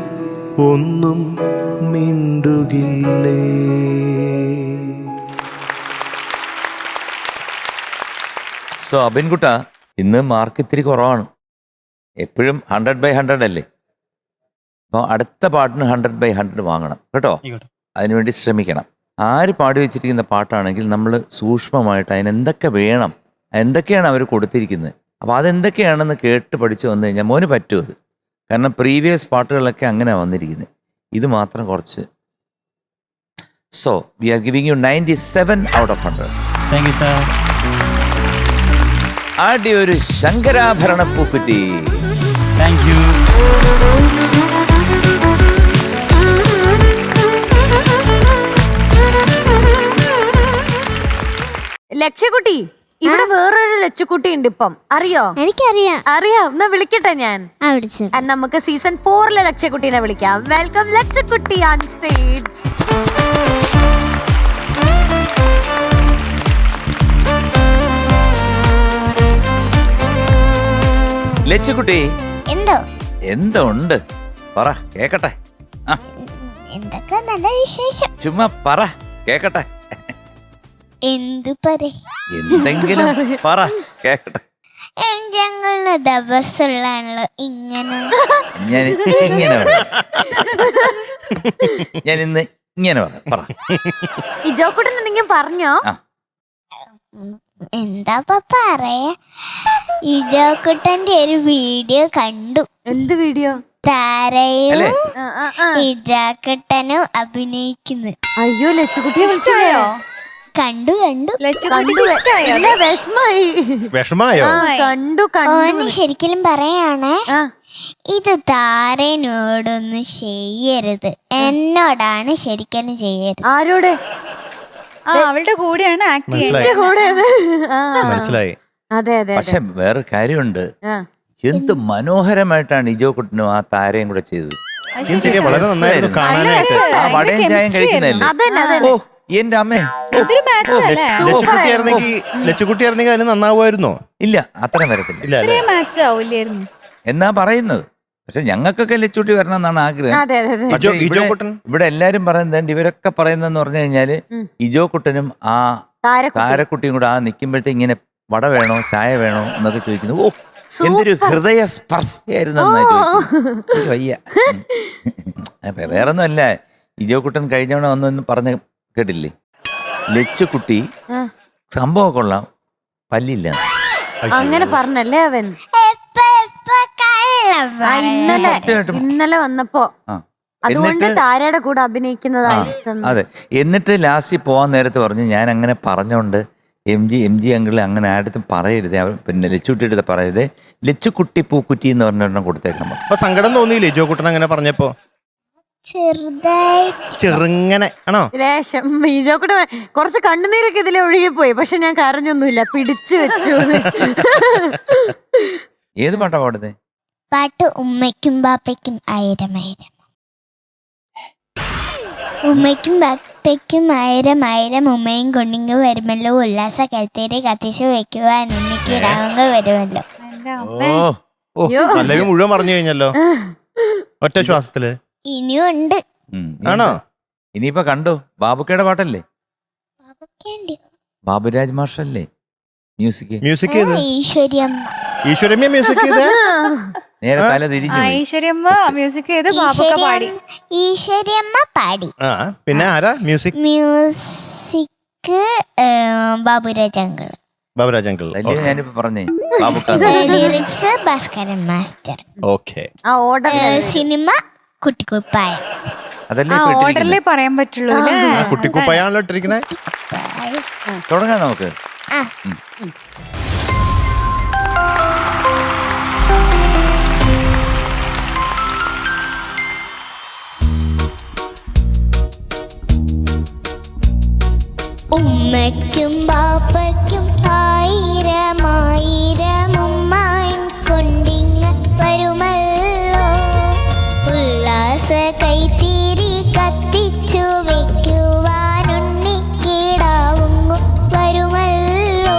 ഒന്നും മിണ്ടുകില്ലേ. സോ അബിൻകുട്ട, ഇന്ന് മാർക്ക് ഇത്തിരി കുറവാണ്. എപ്പോഴും 100/100 അല്ലേ? അപ്പോൾ അടുത്ത പാട്ടിന് 100/100 വാങ്ങണം കേട്ടോ. അതിനുവേണ്ടി ശ്രമിക്കണം. ആര് പാടി വെച്ചിരിക്കുന്ന പാട്ടാണെങ്കിൽ നമ്മൾ സൂക്ഷ്മമായിട്ട് അതിനെന്തൊക്കെ വേണം, എന്തൊക്കെയാണ് അവർ കൊടുത്തിരിക്കുന്നത്, അപ്പോൾ അതെന്തൊക്കെയാണെന്ന് കേട്ട് പഠിച്ചു വന്നു കഴിഞ്ഞാൽ മോന് പറ്റും അത്. കാരണം പ്രീവിയസ് പാട്ടുകളിലൊക്കെ അങ്ങനെ വന്നിരിക്കുന്നത്. ഇത് മാത്രം കുറച്ച്. So we are giving you 97 out of 100. Thank you sir. ആദ്യ ഒരു ശങ്കരാഭരണ പൂക്കുറ്റി. Thank you. ലക്ഷ്യക്കുട്ടി, ഇവിടെ വേറൊരു ലച്ചുക്കുട്ടി ഉണ്ട് ഇപ്പം, അറിയോ? എനിക്കറിയാം. അറിയാം, എന്നാ വിളിക്കട്ടെ ഞാൻ. വിളിച്ചു. നമുക്ക് സീസൺ 4 ലക്ഷ്യക്കുട്ടീനെ വിളിക്കാം. വെൽക്കം ലക്ഷ്യക്കുട്ടി ഓൺ സ്റ്റേജ്. ലച്ചുകുട്ടി, എന്തോ ഉണ്ട് പറ കേക്കട്ടെ. എന്തൊക്കെ നല്ല വിശേഷം. ചുമ്മാ പറ കേക്കട്ടെ. എന്തു പറ, എന്തെങ്കിലും പറ കേക്കട്ടെ. ഞങ്ങളുടെ ദിവസമുള്ളാണല്ലോ ഇങ്ങനെ. ഞാൻ ഇന്ന് ഇങ്ങനെ പറ. ഇജോക്കുട്ടൻ എന്തെങ്കിലും പറഞ്ഞോ? എന്താ പറയാ, ഇജോക്കുട്ടന്റെ ഒരു വീഡിയോ കണ്ടു. എന്ത് വീഡിയോ? താരയും ഇജാക്കുട്ടനും അഭിനയിക്കുന്നു. അയ്യോ, ലച്ചുകുട്ടിയെ വിളിച്ചോ? കണ്ടു. വിഷമായോ? കണ്ടു. ഓന് ശരിക്കും പറയാണേ, ഇത് താരനോടൊന്നും ചെയ്യരുത്, എന്നോടാണ് ശരിക്കും ചെയ്യരുത്. ആരോട്? അവളുടെ കൂടെയാണ് ആക്ട് മനസ്സിലായി. അതെ അതെ. പക്ഷെ വേറെ കാര്യമുണ്ട്. എന്ത് മനോഹരമായിട്ടാണ് ഇജോ കുട്ടനും ആ താരയും കൂടെ ചെയ്തത്. വളരെ നന്നായിരുന്നു കാണാനായിട്ട്. ആ വടയും ചായം കഴിക്കുന്നതല്ലേ? ഓ എന്റെ അമ്മേ. ലച്ചുകുട്ടിയായിരുന്നെങ്കിൽ അതിന് നന്നാവുമായിരുന്നോ? ഇല്ല, അത്രയും വരത്തില്ല. ഇല്ല അല്ലേ? മാച്ച് ആവില്ലായിരുന്നു എന്നാ പറയുന്നത്. പക്ഷെ ഞങ്ങൾക്കൊക്കെ ലച്ചുട്ടി വരണം എന്നാണ് ആഗ്രഹം. പക്ഷേ ഇജോ കുട്ടൻ ഇവിടെ എല്ലാരും പറയുന്നത്, ഇവരൊക്കെ പറയുന്നതെന്ന് പറഞ്ഞു കഴിഞ്ഞാല് ഇജോ കുട്ടനും ആ താരക്കുട്ടിയും കൂടെ ആ നിൽക്കുമ്പോഴത്തേക്ക് ഇങ്ങനെ വട വേണോ ചായ വേണോ എന്നൊക്കെ ചോദിക്കുന്നു. ഓ എന്തൊരു ഹൃദയ സ്പർശയായിരുന്നു. വയ്യ. വേറൊന്നും അല്ല, ഇജോ കുട്ടൻ കഴിഞ്ഞവണ വന്നു പറഞ്ഞ കേട്ടില്ലേ? ലച്ചുകുട്ടി സംഭവം കൊള്ളാം, പല്ലില്ല അങ്ങനെ പറഞ്ഞല്ലേ അവൻ ഇന്നലെ വന്നപ്പോ. അതുകൊണ്ട് താരയുടെ കൂടെ അഭിനയിക്കുന്നതാ ഇഷ്ടം. അതെ. എന്നിട്ട് ലാസ്റ്റ് പോവാൻ നേരത്ത് പറഞ്ഞു, ഞാൻ അങ്ങനെ പറഞ്ഞോണ്ട് എം ജി അങ്കിള് അങ്ങനെ ആരുടെ പറയരുത്, പിന്നെ ലച്ചുകുട്ടിയുടെ പറയരുത്, ലച്ചുകുട്ടി പൂക്കുറ്റി എന്ന് പറഞ്ഞൊരെണ്ണം കൊടുത്തേക്കാൻ. അപ്പൊ സങ്കടം തോന്നിയില്ലേ ഇജോ കുട്ടൻ അങ്ങനെ പറഞ്ഞപ്പോ? ചെറുങ്ങനെ ആണോ? ലേശം. ഈജോക്കൂടെ കുറച്ച് കണ്ണുനീരൊക്കെ ഇതിലെ ഒഴുകിപ്പോയി, പക്ഷെ ഞാൻ കരഞ്ഞൊന്നുമില്ല, പിടിച്ചു വെച്ചു. ഏത് പാട്ടാ പാടുന്നേ? പാട്ട് ഉമ്മയ്ക്കും ബാപ്പയ്ക്കും 1000 ഉമ്മയ്ക്കും ബാപ്പയ്ക്കും 1000 ഉമ്മയും കൊണ്ടിങ്ങ് വരുമല്ലോ, ഉല്ലാസ കരുത്തേരി കത്തിച്ചു വെക്കുവാൻ ഉണ്ണിക്കിടാവങ്ങ് വരുമല്ലോ. ഓ നല്ലവി മുഴുവൻ പറഞ്ഞു കഴിഞ്ഞല്ലോ ഒറ്റ ശ്വാസത്തില്. ഇനിയും ഉണ്ട്. ആണോ? ഇനിയിപ്പോ കണ്ടോ, ബാബുക്കയുടെ പാട്ടല്ലേ? ബാബുരാജ് മാഷല്ലേ മ്യൂസിക്? ഈശ്വരമ്മ മ്യൂസിക് ചെയ്ത നേരെ തല തിരിഞ്ഞു. മ്യൂസിക് ചെയ്ത് ബാബുക്ക പാടി. ഈശ്വര്യമ്മ പാടി. പിന്നെ ആരാ music? Baburaj uncle. Baburaj uncle. ഞാനിപ്പോ പറഞ്ഞേ ബാബുക്ക. Lyrics Bhaskaran master. Okay. Cinema കുട്ടിക്കുപ്പായ. അതല്ലേ ഓർഡറിലേ പറയാൻ പറ്റുള്ളൂ. കുട്ടിക്കുപ്പായാണല്ലോ ഇട്ടിരിക്കണേ. തുടങ്ങാം നമുക്ക്. ഉമ്മയ്ക്കും ബാപ്പയ്ക്കും 1000 ഉമ്മായും കൊണ്ടിങ്ങ് വരുമല്ലോ, ഉല്ലാസ കൈത്തിരി കത്തിച്ചു വെക്കുവാനുണ്ണിക്കിടാവുങ്ങു വരുമല്ലോ,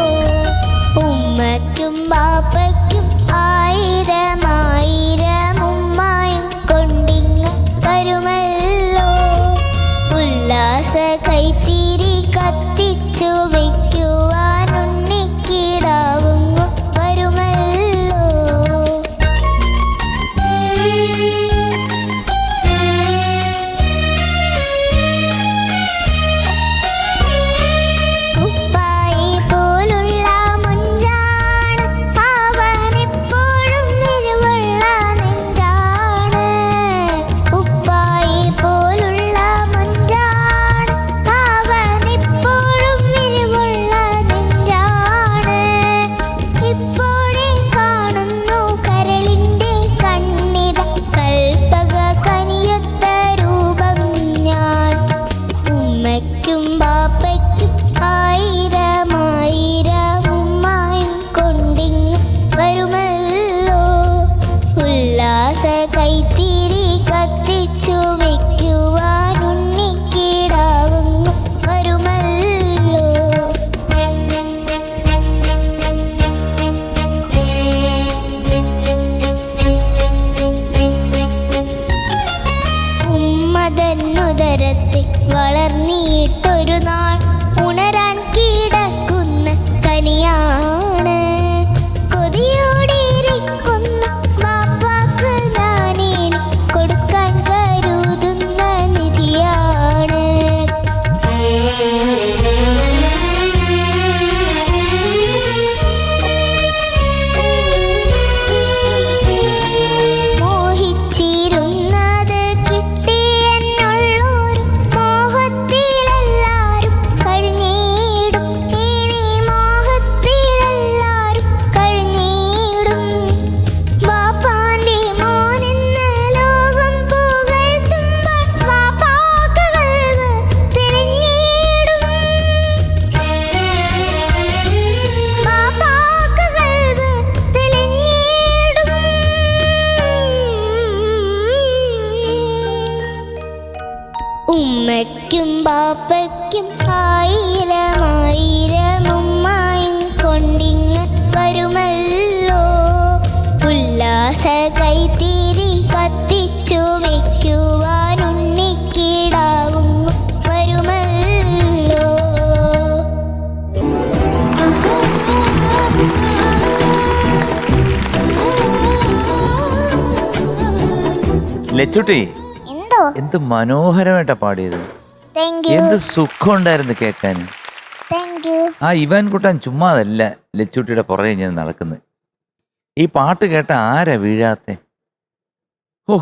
ഉല്ലാസ കൈത്തിരി കത്തിച്ചു വെക്കുവാനുണ്ണിക്കിടാവും വരുമല്ലോ. ലച്ചുട്ടി എന്തോ? എന്ത് മനോഹരമായിട്ടാ പാടിയത്. താങ്ക് യു, എന്ത് സുഖം ഉണ്ടായിരുന്നു കേൾക്കാൻ. Thank you. ആ ഇവാൻ കുട്ടാൻ ചുമ്മാതല്ല ലച്ചുട്ടിയുടെ പുറകെ ഞാൻ നടക്കുന്നത്. ഈ പാട്ട് കേട്ട ആരാ വീഴാത്തെ? ഓ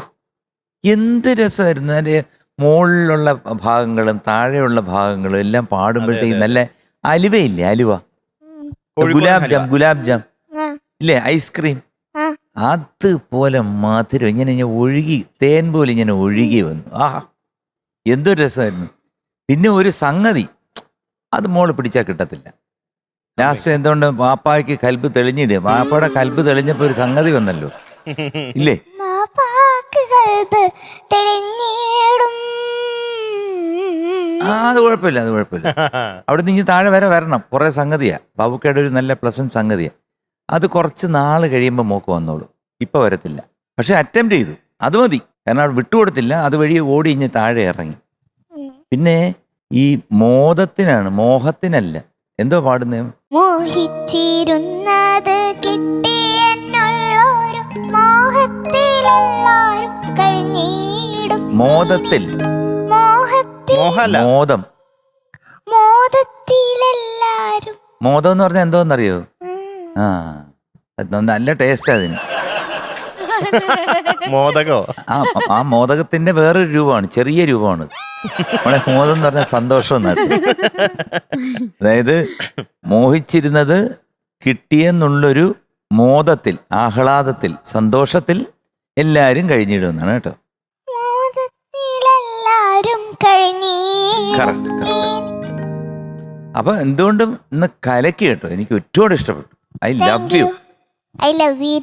എന്ത് രസമായിരുന്നു. അതിൻ്റെ മുകളിലുള്ള ഭാഗങ്ങളും താഴെയുള്ള ഭാഗങ്ങളും എല്ലാം പാടുമ്പോഴത്തേക്കും നല്ല അലുവയില്ലേ, അലുവ, ഗുലാബ് ജാം, ഗുലാബ് ജാം ഇല്ലേ, ഐസ്ക്രീം, ആ. അതുപോലെ മധുരം ഇങ്ങനെ ഇങ്ങനെ ഒഴുകി, തേൻ പോലെ ഇങ്ങനെ ഒഴുകി വന്നു. ആഹാ എന്തൊരു രസമായിരുന്നു. പിന്നെ ഒരു സംഗതി, അത് മോള് പിടിച്ചാൽ കിട്ടത്തില്ല. ലാസ്റ്റ് എന്തുകൊണ്ട് വാപ്പായ്ക്ക് കൽബ് തെളിഞ്ഞിടുക. വാപ്പയുടെ കൽബ് തെളിഞ്ഞപ്പോ ഒരു സംഗതി വന്നല്ലോ ഇല്ലേ? മാപ്പാക്ക് കൽബ് തെളിഞ്ഞിടും. ആ അത് കുഴപ്പമില്ല, അത് കുഴപ്പമില്ല. അവിടെ നിന്ന് താഴെ വരെ വരണം. കുറെ സംഗതിയാ. ബാബുക്കയുടെ ഒരു നല്ല പ്ലസന്റ് സംഗതിയാ. അത് കുറച്ച് നാൾ കഴിയുമ്പോൾ മോക്ക് വന്നോളൂ. ഇപ്പൊ വരത്തില്ല. പക്ഷെ അറ്റംപ്റ്റ് ചെയ്തു, അത് മതി. കാരണം അവിടെ വിട്ടുകൊടുത്തില്ല. അതുവഴി ഓടി ഇഞ്ഞ് താഴെ ഇറങ്ങി. പിന്നെ ഈ മോദത്തിനാണ്, മോഹത്തിനല്ല. എന്തോ പാടുന്നേ? മോഹിച്ചിരുന്നത് കിട്ടിയെന്നുള്ളൊരു മോഹത്തിലെല്ലാരും കഴിഞ്ഞിടും. മോദത്തിൽ, മോഹല്ല, മോദം. മോദത്തിലെല്ലാരും. മോദം എന്ന് പറഞ്ഞാൽ എന്തോന്നറിയോ? ആ അത് നല്ല ടേസ്റ്റ് അതിന്. മോദകോ? ആ മോദകത്തിന്റെ വേറൊരു രൂപമാണ്, ചെറിയ രൂപമാണ്. നമ്മളെ മോദം എന്ന് പറഞ്ഞാൽ സന്തോഷം എന്നാണ്. അതായത് മോഹിച്ചിരുന്നത് കിട്ടിയെന്നുള്ളൊരു മോദത്തിൽ, ആഹ്ലാദത്തിൽ, സന്തോഷത്തിൽ എല്ലാരും കഴിഞ്ഞിടുമെന്നാണ് കേട്ടോ. മോദത്തിലെല്ലാരും കഴിഞ്ഞിടും. കറക്റ്റ്. അപ്പൊ എന്തുകൊണ്ടും ഇന്ന് കലക്കി കേട്ടോ. എനിക്ക് ഒരുപാട് ഇഷ്ടപ്പെട്ടു. I love you. I love you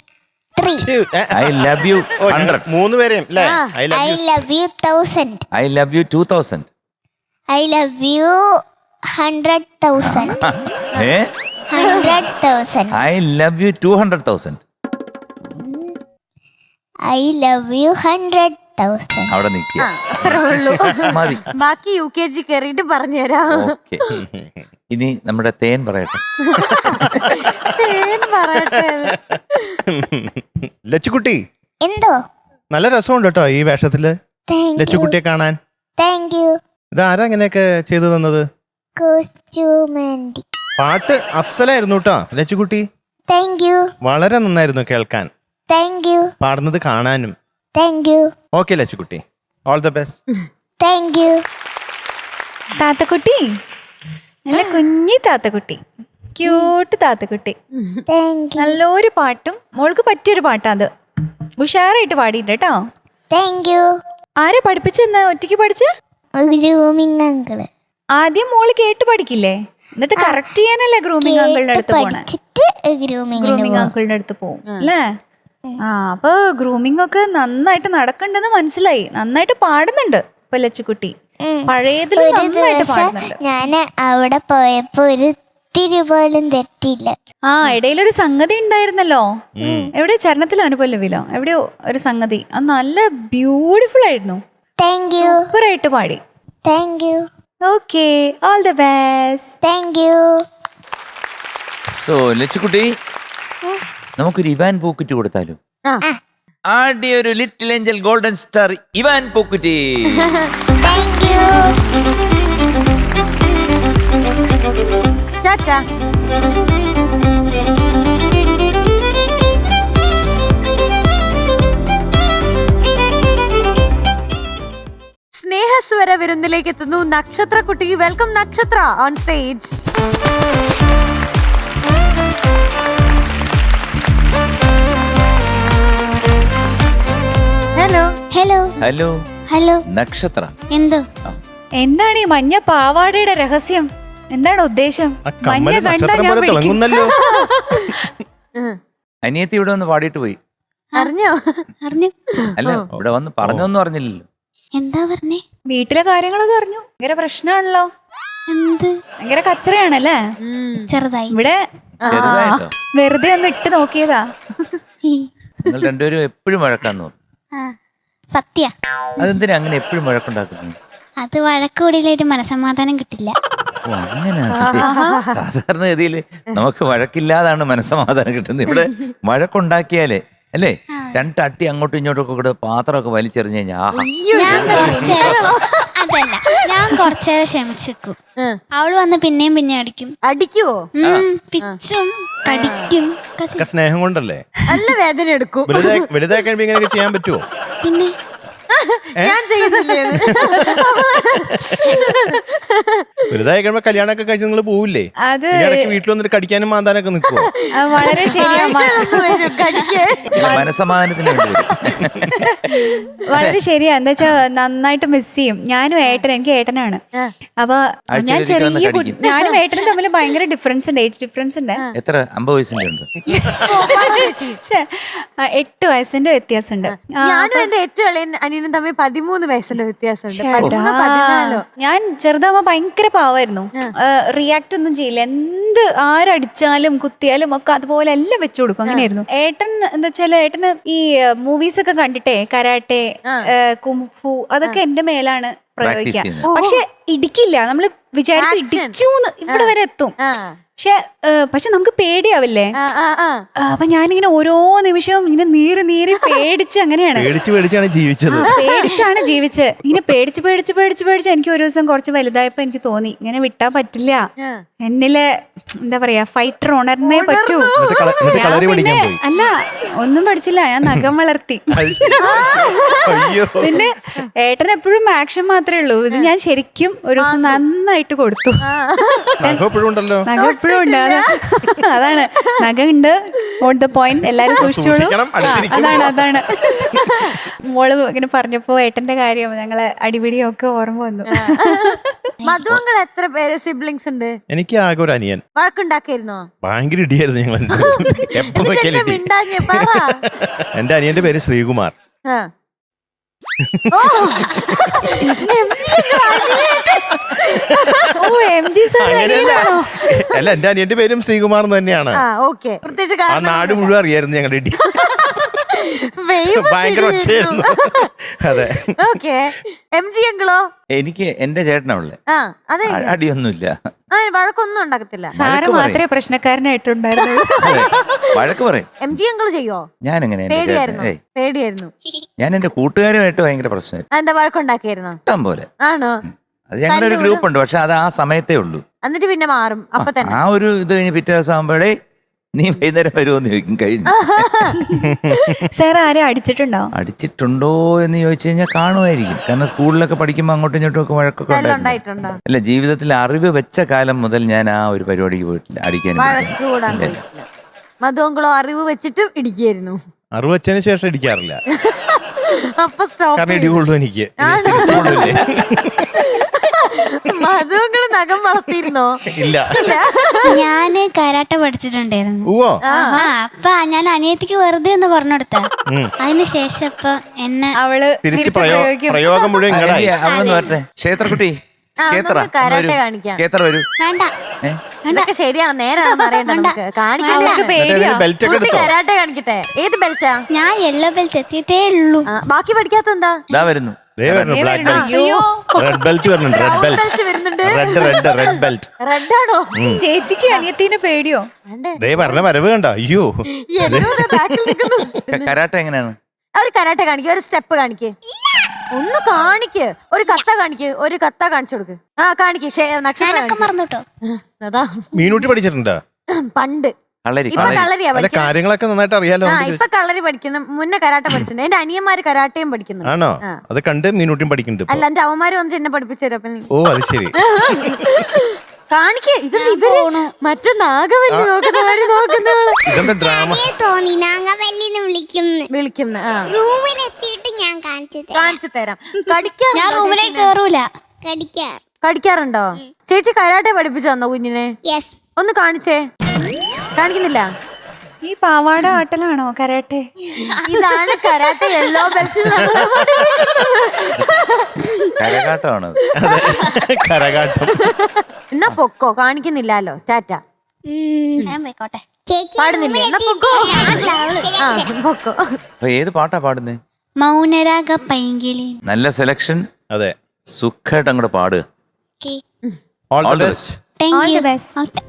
3. I love you 100. 3 പേരെയും അല്ലേ? I love I you. love you 1000. I love you 2000. I love you 100,000. ഏ 100,000. I love you 200,000. I love you 100,000. അവിടെ നിൽക്കുക അത്രേ ഉള്ളൂ. മതി. ബാക്കി UKG കയറിയിട്ട് പറഞ്ഞുതരാം. ഓക്കെ. ഇനി നമ്മുടെ തേൻ പറയട്ടെ. തേൻ പറയട്ടെ. ലച്ചുകുട്ടി എന്തോ? നല്ല രസമുണ്ട് കേട്ടോ ഈ വേഷത്തില്. Thank you. ലച്ചുകുട്ടിയെ കാണാൻ. Thank you. ഇത് ആരാ ഇങ്ങനെയൊക്കെ ചെയ്തു തന്നത്? Costume and. പാട്ട് അസലായിരുന്നു കേട്ടോ ലച്ചുകുട്ടി. Thank you. വളരെ നന്നായിരുന്നു കേൾക്കാൻ, Thank you. പാടുന്നത് കാണാനും. Thank you. ഓക്കെ ലച്ചുകുട്ടി, all the best. Thank you. താത്തക്കുട്ടി, നല്ല കുഞ്ഞി താത്തക്കുട്ടി, ക്യൂട്ട് താത്തക്കുട്ടി. Thank you. നല്ലൊരു പാട്ടും മോൾക്ക് പറ്റിയൊരു പാട്ടാ അത്. ഉഷാറായിട്ട് പാടിയിട്ട് കേട്ടോ. Thank you. ആരെ പഠിപ്പിച്ചെന്നാ? ഒറ്റയ്ക്ക് പഠിച്ച? Grooming uncle. ആദ്യം മോള് കേട്ട് പഠിക്കില്ലേ? എന്നിട്ട് കറക്റ്റ് ചെയ്യാനല്ലേ ഗ്രൂമിംഗ് അങ്കിളിന്റെ അടുത്ത് പോണേ? പഠിച്ചിട്ട് ഗ്രൂമിംഗ് അങ്കിളിന്റെ അടുത്ത് പോകും അല്ലേ? ആ അപ്പൊ ഗ്രൂമിംഗ് ഒക്കെ നന്നായിട്ട് നടക്കണ്ടെന്ന് മനസ്സിലായി. നന്നായിട്ട് പാടുന്നുണ്ട് ഇപ്പൊ ലച്ചുകുട്ടി. പഴയതിൽ ഒരു നന്നായിട്ട് ദിവസം പാടുന്നുണ്ട്. ഞാൻ അവിടെ പോയപ്പോ ഒരു തിരി പോലും തെറ്റില്ല. ആ ഇടയിലൊരു സംഗതി ഉണ്ടായിരുന്നല്ലോ. എവിടെ? ചരണത്തിലോ അനുപല്ലവിലോ എവിടെയോ ഒരു സംഗതി. അത് നല്ല ബ്യൂട്ടിഫുൾ ആയിരുന്നു. Thank you. സൂപ്പറായിട്ട് പാടി. Thank you. Okay, all the best. Thank you. So ലച്ചുകുട്ടി, നമുക്കൊരു ഇവാൻ പോക്കറ്റ് കൊടുത്താലോ? ആദ്യ ഒരു ലിറ്റിൽ ഏഞ്ചൽ ഗോൾഡൻ സ്റ്റാർ ഇവാൻ പോക്കറ്റ്. Thank you. ടാറ്റാ. സ്നേഹസ്വര വിരുന്നിലേക്ക് എത്തുന്നു നക്ഷത്ര കുട്ടി. Welcome Nakshatra on stage. Hello. Hello. Hello hello. Nakshatra. എന്തോ? എന്താണ് ഈ മഞ്ഞ പാവാടയുടെ രഹസ്യം? എന്താണ് ഉദ്ദേശം? ആ മഞ്ഞ കമ്മല് കണ്ടാ നക്ഷത്രം ഞാൻ പോലെ പിടിക്കും. തിളങ്ങുന്നല്ലോ. അനിയത്തി ഇവിടെ വന്ന് പാടിയിട്ട് പോയി. അറിഞ്ഞോ? അറിഞ്ഞു. അല്ല ഇവിടെ വന്ന് പറഞ്ഞൊന്നും അറിഞ്ഞില്ലല്ലോ. എന്താ പറഞ്ഞേ? വീട്ടിലെ കാര്യങ്ങളൊക്കെ അറിഞ്ഞു. ഭയങ്കര പ്രശ്നമാണല്ലോ. എന്ത്? ഭയങ്കര കച്ചറയാണല്ലേ? ചെറുതായി. ഇവിടെ ചെറുതായിട്ടോ? വെറുതെ ഒന്ന് ഇട്ട് നോക്കിയതാ. നിങ്ങൾ രണ്ടുപേരും എപ്പോഴും വഴക്കാന്ന് പറഞ്ഞു. ആ സത്യ. അതെന്തിനാ അങ്ങനെ എപ്പോഴും വഴക്കുണ്ടാക്കുന്നത്? അത് വഴക്കൂടിയിലൊരു മനസമാധാനം കിട്ടില്ല. ഓ അങ്ങനെയാണ്. സാധാരണഗതിയിൽ നമുക്ക് വഴക്കില്ലാതാണ് മനസ്സമാധാനം കിട്ടുന്നത്. ഇവിടെ വഴക്കുണ്ടാക്കിയാലേ അല്ലേ രണ്ടട്ടി അങ്ങോട്ടും ഇങ്ങോട്ടും ഒക്കെ കൂടെ പാത്രമൊക്കെ വലിച്ചെറിഞ്ഞു കഴിഞ്ഞാൽ ആഹാ. അതല്ല, ഞാൻ കുറച്ചേരം ക്ഷമിച്ചേക്കും. അവള് വന്ന് പിന്നെയും പിന്നെ അടിക്കും. അടിക്കുവോ? പിച്ചും കടിക്കും. ഒക്കെ സ്നേഹം കൊണ്ടല്ലേ? നല്ല വേദന എടുക്കും. വലുതായി കഴിയുമ്പോ ഇങ്ങനെയൊക്കെ ചെയ്യാൻ പറ്റുമോ? പിന്നെ ഞാൻ ചെയ്യുന്നില്ലേ? വലുതായി കഴിയുമ്പോ കല്യാണമൊക്കെ കഴിച്ച് നിങ്ങൾ പോവില്ലേ? അത് ഇടയ്ക്ക് വീട്ടിൽ വന്നിട്ട് കടിക്കാനും മാന്താനൊക്കെ നിൽക്കുവോ? വളരെ ശരിയാ. മനസ്സമാധാനത്തിന് വേണ്ടി വരും. വളരെ ശരിയാ. എന്താ വെച്ചാ നന്നായിട്ട് മിസ് ചെയ്യും. ഞാനും എനിക്ക് ഏട്ടനാണ്. അപ്പൊ ഞാൻ ചെറിയ ഞാനും ഏട്ടനും തമ്മിൽ ഭയങ്കര ഡിഫറൻസ് ഉണ്ട്, ഏജ് ഡിഫറൻസ് ഉണ്ട്. എത്ര 50 വയസ്സിന്റെ ഉണ്ട്? 8 വയസ്സിന്റെ വ്യത്യാസമുണ്ട്. ഞാനും എന്റെ ഏറ്റവും ഇളയ അനിയനും തമ്മിൽ 13 വയസ്സിന്റെ വ്യത്യാസമുണ്ട്. ഞാൻ ചെറുതാവുമ്പോ ഭയങ്കര പാവായിരുന്നു. റിയാക്ട് ഒന്നും ചെയ്യില്ല. എന്ത് ആരടിച്ചാലും കുത്തിയാലും ഒക്കെ അതുപോലെ എല്ലാം വെച്ചു കൊടുക്കും. അങ്ങനെയായിരുന്നു. ഏട്ടൻ എന്താ വെച്ചാല് ഏട്ടന് ഈ മൂവീസ് ഒക്കെ കണ്ടിട്ടേ കരാട്ടെ, കുംഫു അതൊക്കെ എന്റെ മേലാണ് പ്രയോഗിക്കുക. പക്ഷെ ഇടിക്കില്ല. നമ്മള് വിചാരിക്കും ഇടിച്ചൂന്ന് ഇവിടെ വരെ എത്തും. പക്ഷെ നമുക്ക് പേടിയാവില്ലേ? അപ്പൊ ഞാനിങ്ങനെ ഓരോ നിമിഷവും ഇങ്ങനെ നീറി പേടിച്ച് അങ്ങനെയാണ് പേടിച്ചാണ് ജീവിച്ചത്. പേടിച്ചാണ് ജീവിച്ചത്. ഇങ്ങനെ പേടിച്ച് എനിക്ക് ഒരു ദിവസം കുറച്ച് വലുതായപ്പോ എനിക്ക് തോന്നി ഇങ്ങനെ വിട്ടാ പറ്റില്ല. എന്നിലെ എന്താ പറയാ ഫൈറ്റർ ഉണർന്നേ പറ്റൂ. ഞാൻ പിന്നെ അല്ല ഒന്നും പഠിച്ചില്ല, ഞാൻ നഖം വളർത്തി. പിന്നെ ഏട്ടൻ എപ്പോഴും ആക്ഷൻ മാത്രമേ ഉള്ളൂ. ഇത് ഞാൻ ശരിക്കും ഒരു ദിവസം നന്നായിട്ട് കൊടുത്തു. നഖം എപ്പോഴും ഉണ്ട്. അതാണ് നഖം ഉണ്ട്. On the point. എല്ലാരും സൂക്ഷിച്ചോളൂ. അതാണ് മോള് ഇങ്ങനെ പറഞ്ഞപ്പോ ഏട്ടന്റെ കാര്യം ഞങ്ങളെ അടിപിടിയും ഒക്കെ ഓർമ്മ വന്നു. മധുങ്ങൾ എത്ര പേര് സിബ്ലിങ്സ് ഉണ്ട്? എനിക്ക് ആകെ ഒരു അനിയൻ. വഴക്കുണ്ടാക്കിയിരുന്നോ? ഭയങ്കര ഇടിയായിരുന്നു ഞങ്ങൾ. എന്റെ അനിയന്റെ പേര് ശ്രീകുമാർ. അല്ല, എന്റെ അനിയന്റെ പേരും ശ്രീകുമാർ തന്നെയാണ്. ആ നാട് മുഴുവൻ അറിയായിരുന്നു ഞങ്ങളുടെ ഇടി. ഭയങ്കര ഒച്ചയായിരുന്നു. അതെ. എനിക്ക് എന്റെ ചേട്ടനുള്ളേ അടിയൊന്നുമില്ല, വഴക്കൊന്നും ഉണ്ടാക്കത്തില്ല. സാറ് മാത്രമേ പ്രശ്നക്കാരനായിട്ടുണ്ടായിരുന്നു. വഴക്ക് പറയും. MG ചെയ്യോ? ഞാൻ എങ്ങനെ പേടിയായിരുന്നു. ഞാൻ എന്റെ കൂട്ടുകാരുമായിട്ട് ഭയങ്കര പ്രശ്നമായിരുന്നു. എന്താ വഴക്കുണ്ടാക്കിയായിരുന്നോ? ഇഷ്ടം പോലെ. ആണോ? അത് ഞങ്ങളൊരു ഗ്രൂപ്പ് ഉണ്ട്, പക്ഷെ അത് ആ സമയത്തേ ഉള്ളൂ. എന്നിട്ട് പിന്നെ മാറും അപ്പൊ തന്നെ. ആ ഒരു ഇത് കഴിഞ്ഞ് പിറ്റേ ദിവസം ആകുമ്പോഴേ നീ വൈകുന്നേരം വരുമോന്ന് ചോദിക്കും. കഴിഞ്ഞു. സാർ ആരെ അടിച്ചിട്ടുണ്ടോ? അടിച്ചിട്ടുണ്ടോ എന്ന് ചോദിച്ചു കഴിഞ്ഞാൽ കാണുമായിരിക്കും. കാരണം സ്കൂളിലൊക്കെ പഠിക്കുമ്പോൾ അങ്ങോട്ടും ഇങ്ങോട്ടും ഒക്കെ വഴക്കൊക്കെ ഉണ്ടായിട്ടുണ്ടോ? അല്ല, ജീവിതത്തിൽ അറിവ് വെച്ച കാലം മുതൽ ഞാൻ ആ ഒരു പരിപാടിക്ക് പോയിട്ടില്ല. അടിക്കാനും മധുവങ്കളോ അറിവ് വെച്ചിട്ട് ഇടിക്കായിരുന്നു. അറിവ് വെച്ചതിന് ശേഷം ഇടിക്കാറില്ല. അപ്പൊ സ്റ്റോപ്പ്. ഇടികൊള്ളു എനിക്ക്. മധുവങ്കള് നഖം വളർത്തിയിരുന്നോ? ഇല്ല. ഞാന് കരാട്ട പഠിച്ചിട്ടുണ്ടായിരുന്നു. അപ്പൊ ഞാൻ അനിയത്തിക്ക് വെറുതെ ഒന്ന് പറഞ്ഞെടുത്ത. അതിനുശേഷം ഇപ്പൊ എന്നെ അവള് തിരിച്ച് പ്രയോഗം മുഴുവൻ വരട്ടെ. ക്ഷേത്രക്കുട്ടി കരാട്ടെ കാണിക്കാം. വരൂ. വേണ്ട. ഇതൊക്കെ ശരിയാണ്, നേരാണെന്ന് അറിയണ്ട. കരാട്ടെ കാണിക്കട്ടെ. ഏത് ബെൽറ്റാ? ഞാൻ യെല്ലോ ബെൽറ്റ് എത്തിയിട്ടേ ഉള്ളൂ. ബാക്കി പഠിക്കാത്ത എന്താ? വരുന്നു. റെഡ് ആണോ? ചേച്ചിക്ക് അനിയത്തിന് പേടിയോ? പറഞ്ഞ വരവ് കണ്ട. അയ്യോ, കരാട്ടെ എങ്ങനെയാണ്? ഒരു കരാട്ടെ കാണിക്ക, ഒരു സ്റ്റെപ്പ് കാണിക്ക്, ഒന്ന് കാണിക്ക്, ഒരു കത്ത കാണിക്ക്, ഒരു കത്ത കാണിച്ചു കൊടുക്ക്. കാണിക്ക്. മറന്നുട്ടോ. അതാ മീനൂട്ടി പഠിച്ചിട്ടുണ്ടോ? പണ്ട്. ഇപ്പൊ കാര്യങ്ങളൊക്കെ നന്നായിട്ട് അറിയാലോ. ഇപ്പൊ കളരി പഠിക്കുന്നു. മുന്നേ കരാട്ടെ പഠിച്ചിട്ടുണ്ട്. എന്റെ അനിയന്മാര് കരാട്ടയും പഠിക്കുന്നു. ആണോ? അത് കണ്ട് മീനൂട്ടിയും പഠിക്കുന്നുണ്ട്. അല്ല, എന്റെ അവന്മാര് വന്നിട്ട് എന്നെ പഠിപ്പിച്ചു തരും. ഓ, അത് ശരി. കാണിക്കേ. ഇത് ഇവര് മറ്റേ നാഗവല്ലി ഇതെന്താ ഡ്രാമ? വിളിക്കുന്ന റൂമിലെത്തിയിട്ട് ഞാൻ കാണിച്ചു തരാം. ഞാൻ റൂമിലേക്ക് കേറൂല. കടിക്കാറുണ്ടോ? ചേച്ചി കരാട്ടെ പഠിപ്പിച്ചു തന്നോ കുഞ്ഞിനെ? ഒന്ന് കാണിച്ചേ. കാണിക്കുന്നില്ല. ഈ പാവാട ആട്ടലാണോ കരാട്ടെ? ഇതാണ് കരാട്ടെ. Yellow belt. കരകാട്ടം. എന്നാ പൊക്കോ. കാണിക്കുന്നില്ലല്ലോ. ടാറ്റ. ഞാൻ പോയിക്കോട്ടെ പാടുന്നില്ലേ? എന്നാ പൊക്കോ. ആ, പൊക്കോ. അപ്പൊ ഏത് പാട്ടാ പാടുന്നേ? മൗനരാഗ പൈങ്കിളി. നല്ല സെലക്ഷൻ. അതെ, സുഖമായിട്ട് അങ്ങോട്ട് പാടുക. All All the the best. Thank All you. the best.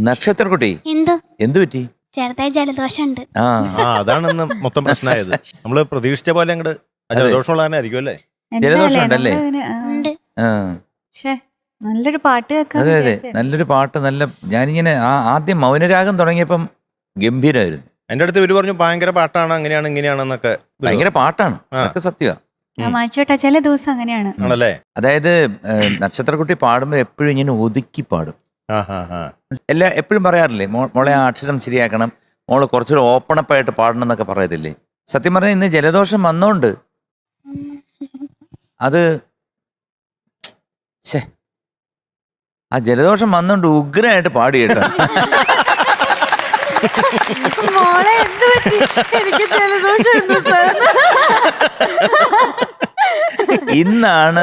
നക്ഷത്രക്കുട്ടി എന്തോ എന്തു പറ്റി? ചെറുതായി ജലദോഷം ഉണ്ട്. ആ അതാണ് ഇന്ന് മൊത്തം പ്രശ്നമായത്. നമ്മള് പ്രതീക്ഷിച്ച പോലെ അങ്ങോട്ട് ജലദോഷമുള്ളതായിരിക്കും അല്ലേ? ജലദോഷം ഉണ്ടല്ലേ? ഉണ്ട്. ആ നല്ലൊരു പാട്ട് കേൾക്കാൻ അതെ അതെ, വിചാരിച്ചേ. നല്ലൊരു പാട്ട്. നല്ല ഞാനിങ്ങനെ ആദ്യം മൗനരാഗം തുടങ്ങിയപ്പം ഗംഭീരമായിരുന്നു. എന്റെ അടുത്ത് ഇവര് പറഞ്ഞു ഭയങ്കര പാട്ടാണ്, അങ്ങനെയാണ് ഇങ്ങനെയാണെന്നൊക്കെ. ഭയങ്കര പാട്ടാണ്, ആ. അതൊക്കെ സത്യമാണ്. മാച്ചോട്ടാ ചില ദിവസം അങ്ങനെയാണ്. ആണല്ലേ? അതായത് നക്ഷത്രക്കുട്ടി പാടുമ്പോൾ എപ്പോഴും ഇങ്ങനെ ഒതുക്കി പാടും. ആ. എപ്പോഴും പറയാറില്ലേ മോളെ ആ അക്ഷരം ശരിയാക്കണം, മോള് കുറച്ചുകൂടെ ഓപ്പണപ്പായിട്ട് പാടണം എന്നൊക്കെ പറയത്തില്ലേ? സത്യം പറഞ്ഞാൽ ഇന്ന് ജലദോഷം വന്നോണ്ട് അത് ആ ജലദോഷം വന്നോണ്ട് ഉഗ്രനായിട്ട് പാടി കേട്ടോ. മോളെ എന്ത് പറ്റി? എനിക്ക് ജലദോഷമായിരുന്നു സർ. ഇന്നാണ്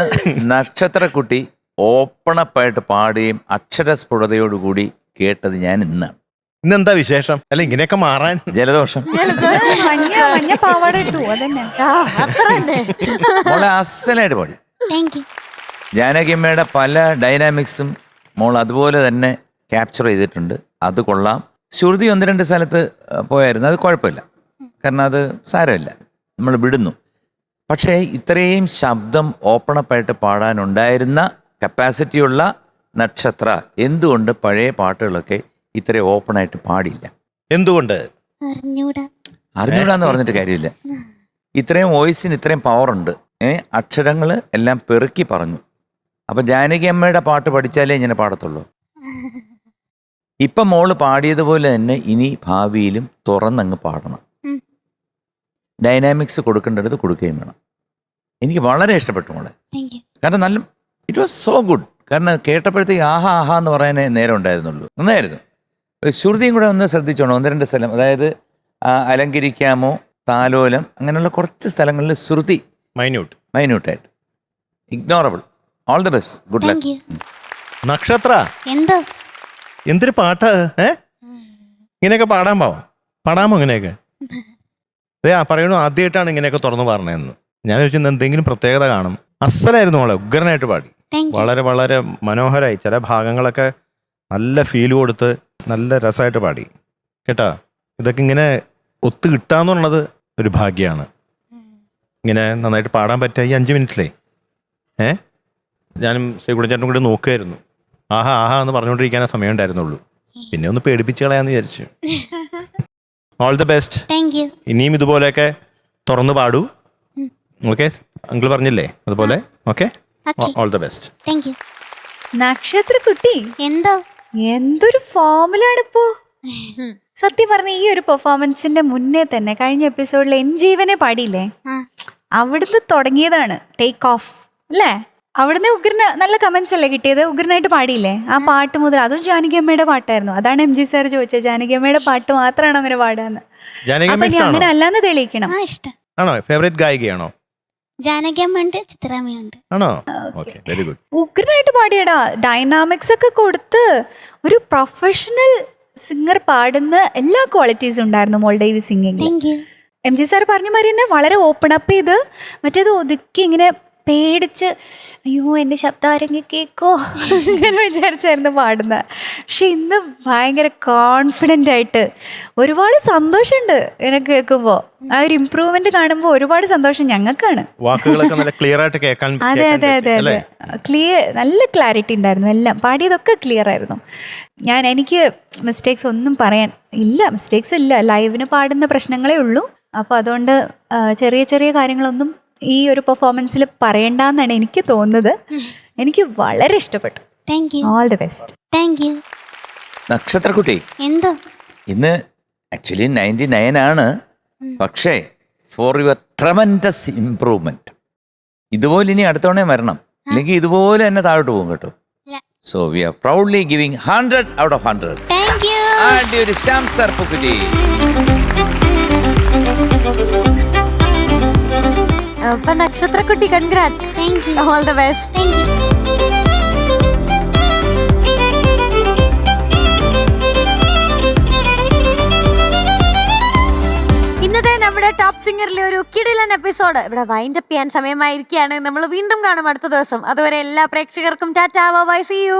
നക്ഷത്രക്കുട്ടി ഓപ്പണപ്പായിട്ട് പാടുകയും അക്ഷരസ്ഫുടതയോടുകൂടി കേട്ടത് ഞാൻ ഇന്നാണ്. ഇന്നെന്താ വിശേഷം? അല്ല ഇങ്ങനെയൊക്കെ മാറാൻ ജലദോഷം. മഞ്ഞ പാവാട ഇട്ടു അതന്നെ. അത്ര തന്നെ. മോളെ അസലായിട്ട് പാടി. Thank U. ജാനകിയമ്മയുടെ പല ഡൈനാമിക്സും മോൾ അതുപോലെ തന്നെ ക്യാപ്ചർ ചെയ്തിട്ടുണ്ട്. അത് കൊള്ളാം. ശ്രുതി 1-2 സ്ഥലത്ത് പോയായിരുന്നു, അത് കുഴപ്പമില്ല, കാരണം അത് സാരമില്ല, നമ്മൾ വിടുന്നു. പക്ഷേ ഇത്രയും ശബ്ദം ഓപ്പണപ്പായിട്ട് പാടാനുണ്ടായിരുന്ന കപ്പാസിറ്റിയുള്ള നക്ഷത്ര എന്തുകൊണ്ട് പഴയ പാട്ടുകളൊക്കെ ഇത്രയും ഓപ്പണായിട്ട് പാടില്ല? എന്തുകൊണ്ട്? അറിഞ്ഞൂടാന്ന് പറഞ്ഞിട്ട് കാര്യമില്ല. ഇത്രയും വോയിസിന് ഇത്രയും പവറുണ്ട്. അക്ഷരങ്ങൾ എല്ലാം പെറുക്കി പറഞ്ഞു. അപ്പം ജാനകി അമ്മയുടെ പാട്ട് പഠിച്ചാലേ ഇങ്ങനെ പാടത്തുള്ളൂ. ഇപ്പം മോള് പാടിയതുപോലെ തന്നെ ഇനി ഭാവിയിലും തുറന്നങ്ങ് പാടണം. ഡൈനാമിക്സ് കൊടുക്കേണ്ടത് കൊടുക്കുകയും വേണം. എനിക്ക് വളരെ ഇഷ്ടപ്പെട്ടു മോളെ. Thank you. കാരണം നല്ല ഇറ്റ് വാസ് സോ ഗുഡ്. കാരണം കേട്ടപ്പോഴത്തേക്ക് ആഹാ ആഹാ എന്ന് പറയാനേ നേരം ഉണ്ടായിരുന്നുള്ളൂ. നന്നായിരുന്നു. ശ്രുതിയും കൂടെ ഒന്ന് ശ്രദ്ധിച്ചോണം. 1-2 സ്ഥലം, അതായത് അലങ്കരിക്കാമോ, താലോലം, അങ്ങനെയുള്ള കുറച്ച് സ്ഥലങ്ങളിൽ ശ്രുതി മൈന്യൂട്ടായിട്ട് ignorable. All the best, good thank luck. You. Nakshatra എന്തോ എന്തൊരു പാട്ടാ! ഇങ്ങനെയൊക്കെ പാടാമോ ഇങ്ങനെയൊക്കെ? പറയണു ആദ്യമായിട്ടാണ് ഇങ്ങനെയൊക്കെ തുറന്നു പറഞ്ഞതെന്ന്. ഞാൻ വിചാരിച്ചു എന്തെങ്കിലും പ്രത്യേകത കാണും. അസലായിരുന്നു മോളെ, ഉഗ്രനായിട്ട് പാടി. Thank U. വളരെ വളരെ മനോഹരമായി. ചില ഭാഗങ്ങളൊക്കെ നല്ല ഫീൽ കൊടുത്ത് നല്ല രസമായിട്ട് പാടി കേട്ടാ. ഇതൊക്കെ ഇങ്ങനെ ഒത്തു കിട്ടാന്നുള്ളത് ഒരു ഭാഗ്യമാണ്. ഇങ്ങനെ നന്നായിട്ട് പാടാൻ പറ്റുക ഈ 5 മിനിറ്റിലേ. ഞാനും ശ്രീകുടൻ കൂടി നോക്കുമായിരുന്നു. ആഹാ ആഹാ എന്ന് പറഞ്ഞുകൊണ്ടിരിക്കാനേ സമയം ഉണ്ടായിരുന്നുള്ളൂ. പിന്നെ ഒന്ന് പേടിപ്പിച്ച് കളയാന്ന് വിചാരിച്ചു. All the best. Thank you. ഇനിയും ഇതുപോലെയൊക്കെ തുറന്നു പാടൂ. ഓക്കെ, അങ്കിൾ പറഞ്ഞില്ലേ അതുപോലെ. Okay, all the best. Thank you. നക്ഷത്രക്കുട്ടി എന്തോ എന്തൊരു ഫോമിലാണിപ്പോ. സത്യം പറഞ്ഞ ഈ ഒരു പെർഫോമൻസിന്റെ മുന്നേ തന്നെ കഴിഞ്ഞ എപ്പിസോഡിൽ എൻ ജീവനെ പാടിയില്ലേ, അവിടുന്ന് തുടങ്ങിയതാണ് ടേക്ക് ഓഫ് അല്ലേ? അവിടുന്ന് ഉഗ്രന് നല്ല കമന്റ്സ് അല്ലേ കിട്ടിയത്? ഉഗ്രനായിട്ട് പാടിയില്ലേ ആ പാട്ട് മുതൽ. അതും ജാനകി അമ്മയുടെ പാട്ടായിരുന്നു. അതാണ് MG സാർ ചോദിച്ചത്, ജാനകി അമ്മയുടെ പാട്ട് മാത്രമാണോ അങ്ങനെ പാടാന്ന്. അപ്പൊ ഇനി അങ്ങനെ അല്ലാന്ന് തെളിയിക്കണം. ഇഷ്ടം. ആണോ? ഫേവറേറ്റ് ഗായികയാണോ? ജാനകിയമ്മ ഉണ്ട്, ചിത്രാമ്മയുണ്ട്. ആണോ? Okay, very good. ഉഗ്രനായിട്ട് പാടിയടാ. ഡൈനാമിക്സ് ഒക്കെ കൊടുത്ത് ഒരു പ്രൊഫഷണൽ സിംഗർ പാടുന്ന എല്ലാ ക്വാളിറ്റീസും ഉണ്ടായിരുന്നു മോളുടെ ഈ singing. Thank you. MG sir പറഞ്ഞ മാതിരി തന്നെ വളരെ ഓപ്പൺ അപ്പ് ചെയ്ത് മറ്റേത് ഒതുക്കി ഇങ്ങനെ പേടിച്ച് അയ്യോ എൻ്റെ ശബ്ദം ആരെങ്കിലും കേൾക്കോ അങ്ങനെ വിചാരിച്ചായിരുന്നു പാടുന്നത്. പക്ഷെ ഇന്ന് ഭയങ്കര കോൺഫിഡൻ്റ് ആയിട്ട് ഒരുപാട് സന്തോഷമുണ്ട് എനിക്ക് കേൾക്കുമ്പോൾ. ആ ഒരു ഇമ്പ്രൂവ്മെന്റ് കാണുമ്പോൾ ഒരുപാട് സന്തോഷം ഞങ്ങൾക്കാണ്. വാക്കുകളൊക്കെ നല്ല ക്ലിയർ ആയിട്ട് കേൾക്കാൻ. അതെ അതെ അതെ അതെ, നല്ല ക്ലാരിറ്റി ഉണ്ടായിരുന്നു. എല്ലാം പാടിയതൊക്കെ ക്ലിയർ ആയിരുന്നു. എനിക്ക് മിസ്റ്റേക്സ് ഒന്നും പറയാൻ ഇല്ല. മിസ്റ്റേക്സ് ഇല്ല, ലൈവിന് പാടുന്ന പ്രശ്നങ്ങളേ ഉള്ളൂ. അപ്പോൾ അതുകൊണ്ട് ചെറിയ ചെറിയ കാര്യങ്ങളൊന്നും ഈ ഒരു പെർഫോമൻസിൽ പറയണ്ടെന്നാണ് എനിക്ക് തോന്നുന്നത്. എനിക്ക് വളരെ ഇഷ്ടപ്പെട്ടു. Thank you. All the best. Thank you. നക്ഷത്രക്കുട്ടി എന്തോ ഇന്ന് ആക്ച്വലി 99 ആണ്. പക്ഷേ ഫോർ യുവർ ട്രമൻഡസ് ഇംപ്രൂവ്മെന്റ്. ഇതുപോലെ ഇനി അടുത്തവണ വരണം, അല്ലെങ്കിൽ ഇതുപോലെ തന്നെ താഴോട്ട് പോകും കേട്ടോ. So we are proudly giving 100 out of 100. Thank you. And ഒരു ശംസർ പുക്കുറ്റി. അപ്പൊ നക്ഷത്രക്കുട്ടി congrats. Thank you. All the best. Thank you. ഇന്നത്തെ നമ്മുടെ ടോപ്പ് സിംഗറിലെ ഒരു കിടിലൻ എപ്പിസോഡ് ഇവിടെ വൈൻഡ് അപ്പ് ചെയ്യാൻ സമയമായിരിക്കുകയാണ്. നമ്മൾ വീണ്ടും കാണും അടുത്ത ദിവസം. അതുവരെ എല്ലാ പ്രേക്ഷകർക്കും ടാറ്റാ, ബൈ, സീ യു.